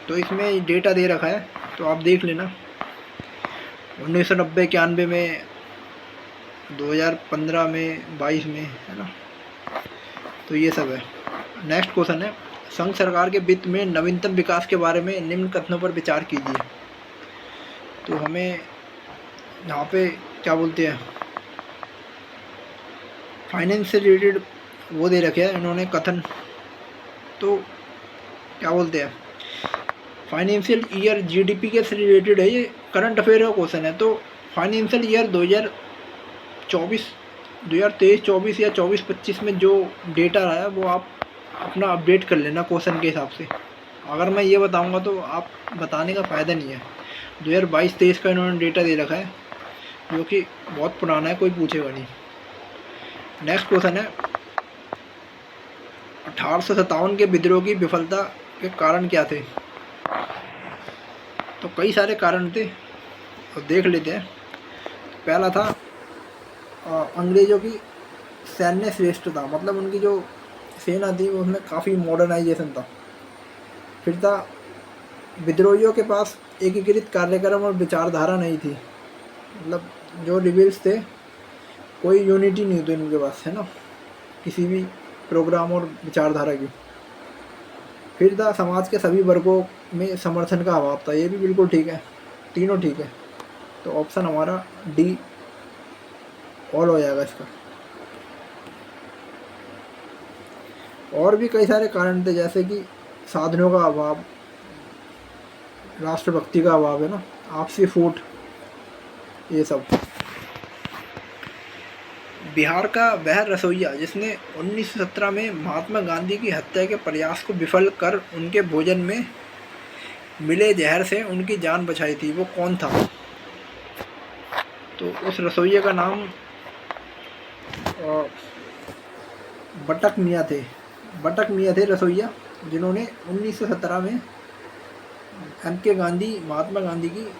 तो इसमें डेटा दे रखा है तो आप देख लेना, 1990, 91 में, 2015 में, 22 में, है ना। तो ये सब है। नेक्स्ट क्वेश्चन है, संघ सरकार के वित्त में नवीनतम विकास के बारे में निम्न कथनों पर विचार कीजिए। तो हमें यहाँ पे क्या बोलते हैं, फाइनेंस से रिलेटेड वो दे रखे हैं इन्होंने कथन। तो क्या बोलते हैं, फाइनेंशियल ईयर जीडीपी के से रिलेटेड है, ये करंट अफेयर का क्वेश्चन है। तो फाइनेंशियल ईयर 2023-24 या 24-25 में जो डेटा रहा है वो आप अपना अपडेट कर लेना क्वेश्चन के हिसाब से। अगर मैं ये बताऊंगा तो आप बताने का फ़ायदा नहीं है। 2022-23 का इन्होंने डेटा दे रखा है जो कि बहुत पुराना है, कोई पूछेगा नहीं। नेक्स्ट क्वेश्चन है, 1857 के विद्रोह की विफलता के कारण क्या थे। तो कई सारे कारण थे, तो देख लेते हैं। पहला था अंग्रेज़ों की सैन्य श्रेष्ठता, मतलब उनकी जो सेना थी उसमें काफ़ी मॉडर्नाइजेशन था। फिर था विद्रोहियों के पास एकीकृत कार्यक्रम और विचारधारा नहीं थी, मतलब जो रिबेल्स थे कोई यूनिटी नहीं थी उनके पास, है ना, किसी भी प्रोग्राम और विचारधारा की। फिर था समाज के सभी वर्गों में समर्थन का अभाव था, ये भी बिल्कुल ठीक है, तीनों ठीक है। तो ऑप्शन हमारा डी ऑल हो जाएगा इसका। और भी कई सारे कारण थे, जैसे कि साधनों का अभाव, राष्ट्रभक्ति का अभाव, है ना, आपसी फूट, ये सब। बिहार का वह रसोइया जिसने 1917 में महात्मा गांधी की हत्या के प्रयास को विफल कर उनके भोजन में मिले जहर से उनकी जान बचाई थी, वो कौन था। तो उस रसोइया का नाम बटक मियाँ थे रसोइया, जिन्होंने 1917 में महात्मा गांधी की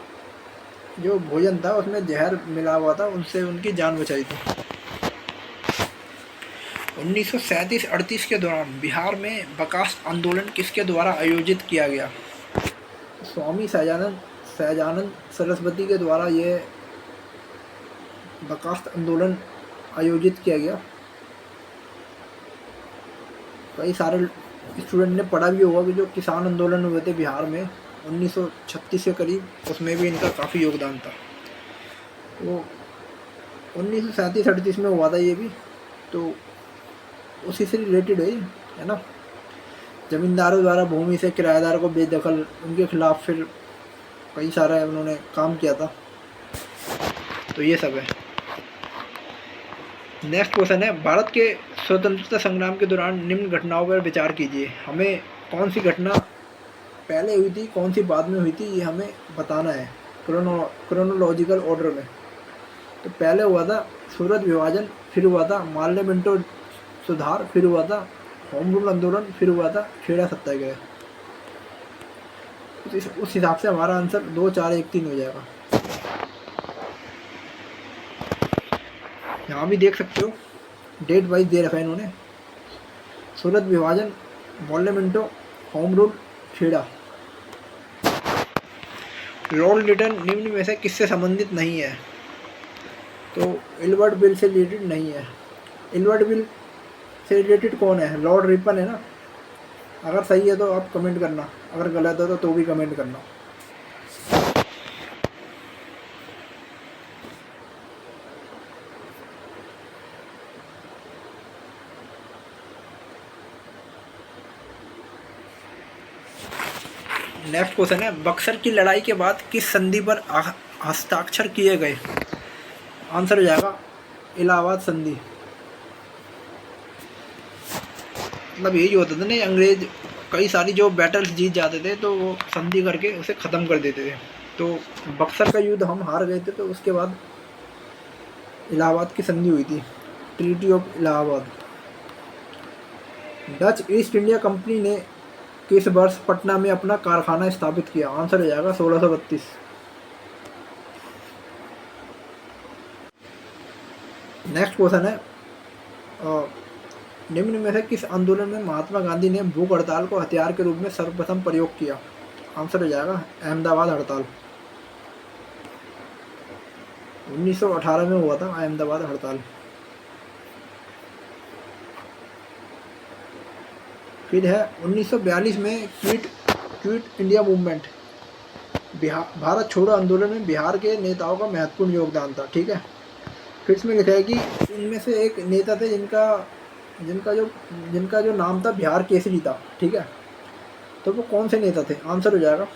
जो भोजन था उसमें जहर मिला हुआ था, उनसे उनकी जान बचाई थी। 1937-38 के दौरान बिहार में बकास्ट आंदोलन किसके द्वारा आयोजित किया गया। स्वामी सहजानंद सरस्वती के द्वारा ये बकास्ट आंदोलन आयोजित किया गया। कई सारे स्टूडेंट ने पढ़ा भी होगा कि जो किसान आंदोलन हुए थे बिहार में 1936 के करीब, उसमें भी इनका काफ़ी योगदान था। वो 1937-38 में हुआ था ये भी, तो उसी से रिलेटेड है ना। ज़मींदारों द्वारा भूमि से किराएदार को बेदखल, उनके खिलाफ फिर कई सारा उन्होंने काम किया था। तो ये सब है। नेक्स्ट क्वेश्चन है, भारत के स्वतंत्रता संग्राम के दौरान निम्न घटनाओं पर विचार कीजिए। हमें कौन सी घटना पहले हुई थी, कौन सी बाद में हुई थी, ये हमें बताना है क्रोनोलॉजिकल ऑर्डर में। तो पहले हुआ था सूरत विभाजन, फिर हुआ था माल्य मिंटो सुधार, फिर हुआ था होम रूल आंदोलन, फिर हुआ था खेड़ा सत्याग्रह। उस हिसाब से हमारा आंसर 2, 4, 1, 3 हो जाएगा। यहाँ भी देख सकते हो डेट वाइज दे रखा है इन्होंने, सूरत विभाजन, Morley Minto, home rule, Kheda. Lord Lytton निम्न में से किससे संबंधित नहीं है। तो इल्बर्ट बिल से रिलेटेड नहीं है। इल्बर्ट बिल से रिलेटेड कौन है, लॉर्ड रिपन है ना। अगर सही है तो आप कमेंट करना, अगर गलत हो तो भी कमेंट करना। नेक्स्ट क्वेश्चन है, बक्सर की लड़ाई के बाद किस संधि पर हस्ताक्षर किए गए? आंसर हो जाएगा इलाहाबाद संधि। मतलब यही होता था ना, अंग्रेज कई सारी जो बैटल्स जीत जाते थे तो वो संधि करके उसे ख़त्म कर देते थे। तो बक्सर का युद्ध हम हार गए थे, तो उसके बाद इलाहाबाद की संधि हुई थी, treaty of Allahabad. Dutch east India company ने किस वर्ष पटना में अपना कारखाना स्थापित किया? आंसर हो जाएगा 1632। नेक्स्ट क्वेश्चन है, निम्न में से किस आंदोलन में महात्मा गांधी ने भूख हड़ताल को हथियार के रूप में सर्वप्रथम प्रयोग किया? आंसर हो जाएगा अहमदाबाद हड़ताल। 1918 में हुआ था अहमदाबाद हड़ताल। फिर है 1942 में क्विट इंडिया मूवमेंट, भारत छोड़ो आंदोलन में बिहार के नेताओं का महत्वपूर्ण योगदान था। ठीक है, फिर इसमें लिखा है कि इनमें से एक नेता थे जिनका जो नाम था बिहार केसरी था। ठीक है, तो वो कौन से नेता थे? आंसर हो जाएगा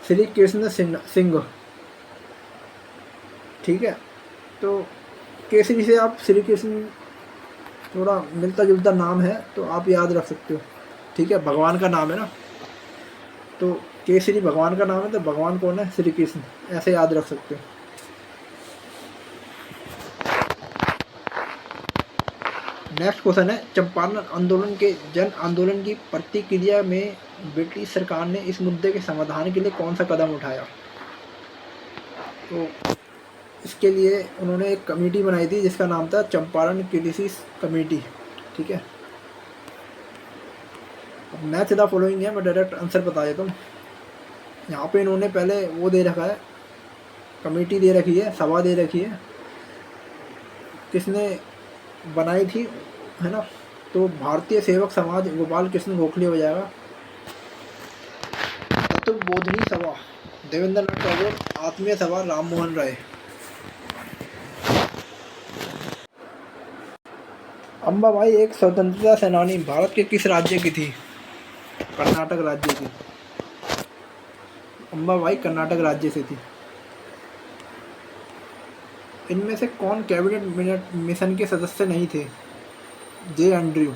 श्री कृष्ण सिंह। ठीक है, तो केसरी से आप श्री कृष्ण थोड़ा मिलता जुलता नाम है तो आप याद रख सकते हो। ठीक है, भगवान का नाम है ना, तो केसरी भगवान का नाम है, तो भगवान कौन है? श्री कृष्ण, ऐसे याद रख सकते हो। नेक्स्ट क्वेश्चन है, चंपारण आंदोलन के जन आंदोलन की प्रतिक्रिया में ब्रिटिश सरकार ने इस मुद्दे के समाधान के लिए कौन सा कदम उठाया? तो इसके लिए उन्होंने एक कमेटी बनाई थी जिसका नाम था चंपारण क्राइसिस कमेटी। ठीक है, मैच द फॉलोइंग है, मैं डायरेक्ट आंसर बता देता हूँ। यहाँ पे इन्होंने पहले वो दे रखा है, कमेटी दे रखी है, सभा दे रखी है, किसने बनाई थी, है ना? तो भारतीय सेवक समाज, गोपाल कृष्ण गोखले हो जाएगा। तत्वबोधिनी सभा, देवेंद्र नाथ टैगोर। आत्मीय सभा, राम मोहन राय। अंबाबाई एक स्वतंत्रता सेनानी भारत के किस राज्य की थी? कर्नाटक राज्य की। अंबाबाई कर्नाटक राज्य से थी। इनमें से कौन कैबिनेट मिशन के सदस्य नहीं थे? जे एंड्रयू।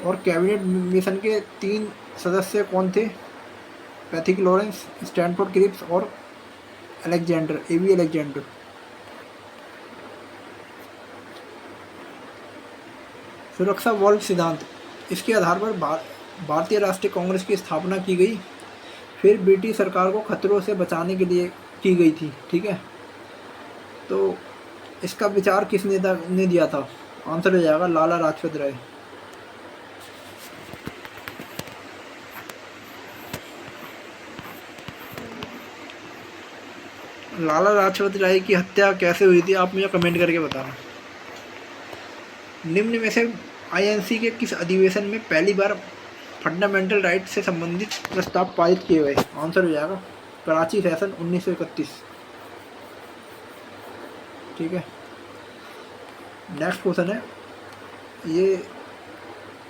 और कैबिनेट मिशन के 3 सदस्य कौन थे? पैथिक लॉरेंस, स्टैनफोर्ड क्रिप्स और अलेक्जेंडर, एवी अलेक्जेंडर। सुरक्षा वॉल्व सिद्धांत, इसके आधार पर भारतीय राष्ट्रीय कांग्रेस की स्थापना की गई, फिर ब्रिटिश सरकार को खतरों से बचाने के लिए की गई थी। ठीक है, तो इसका विचार किस नेता ने दिया था? आंसर हो जाएगा लाला लाजपत राय। लाला लाजपत राय की हत्या कैसे हुई थी, आप मुझे कमेंट करके बताना। निम्न में से आईएनसी के किस अधिवेशन में पहली बार फंडामेंटल राइट से संबंधित प्रस्ताव पारित किए गए? आंसर हो जाएगा कराची सेशन 1931। ठीक है, नेक्स्ट क्वेश्चन है, ये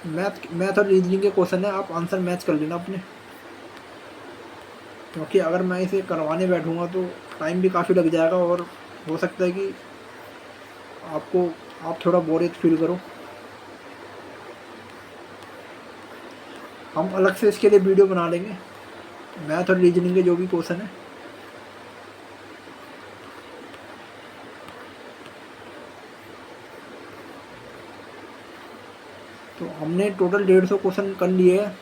मैथ और रीजनिंग के क्वेश्चन है, आप आंसर मैच कर लेना अपने, क्योंकि अगर मैं इसे करवाने बैठूंगा तो टाइम भी काफ़ी लग जाएगा और हो सकता है कि आप थोड़ा बोरियत फील करो। हम अलग से इसके लिए वीडियो बना लेंगे, मैथ और रीजनिंग के जो भी क्वेश्चन है। तो हमने टोटल 150 क्वेश्चन कर लिए हैं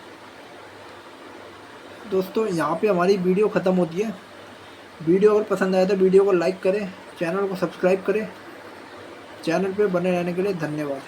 दोस्तों। यहाँ पे हमारी वीडियो ख़त्म होती है। वीडियो अगर पसंद आए तो वीडियो को लाइक करें, चैनल को सब्सक्राइब करें। चैनल पे बने रहने के लिए धन्यवाद।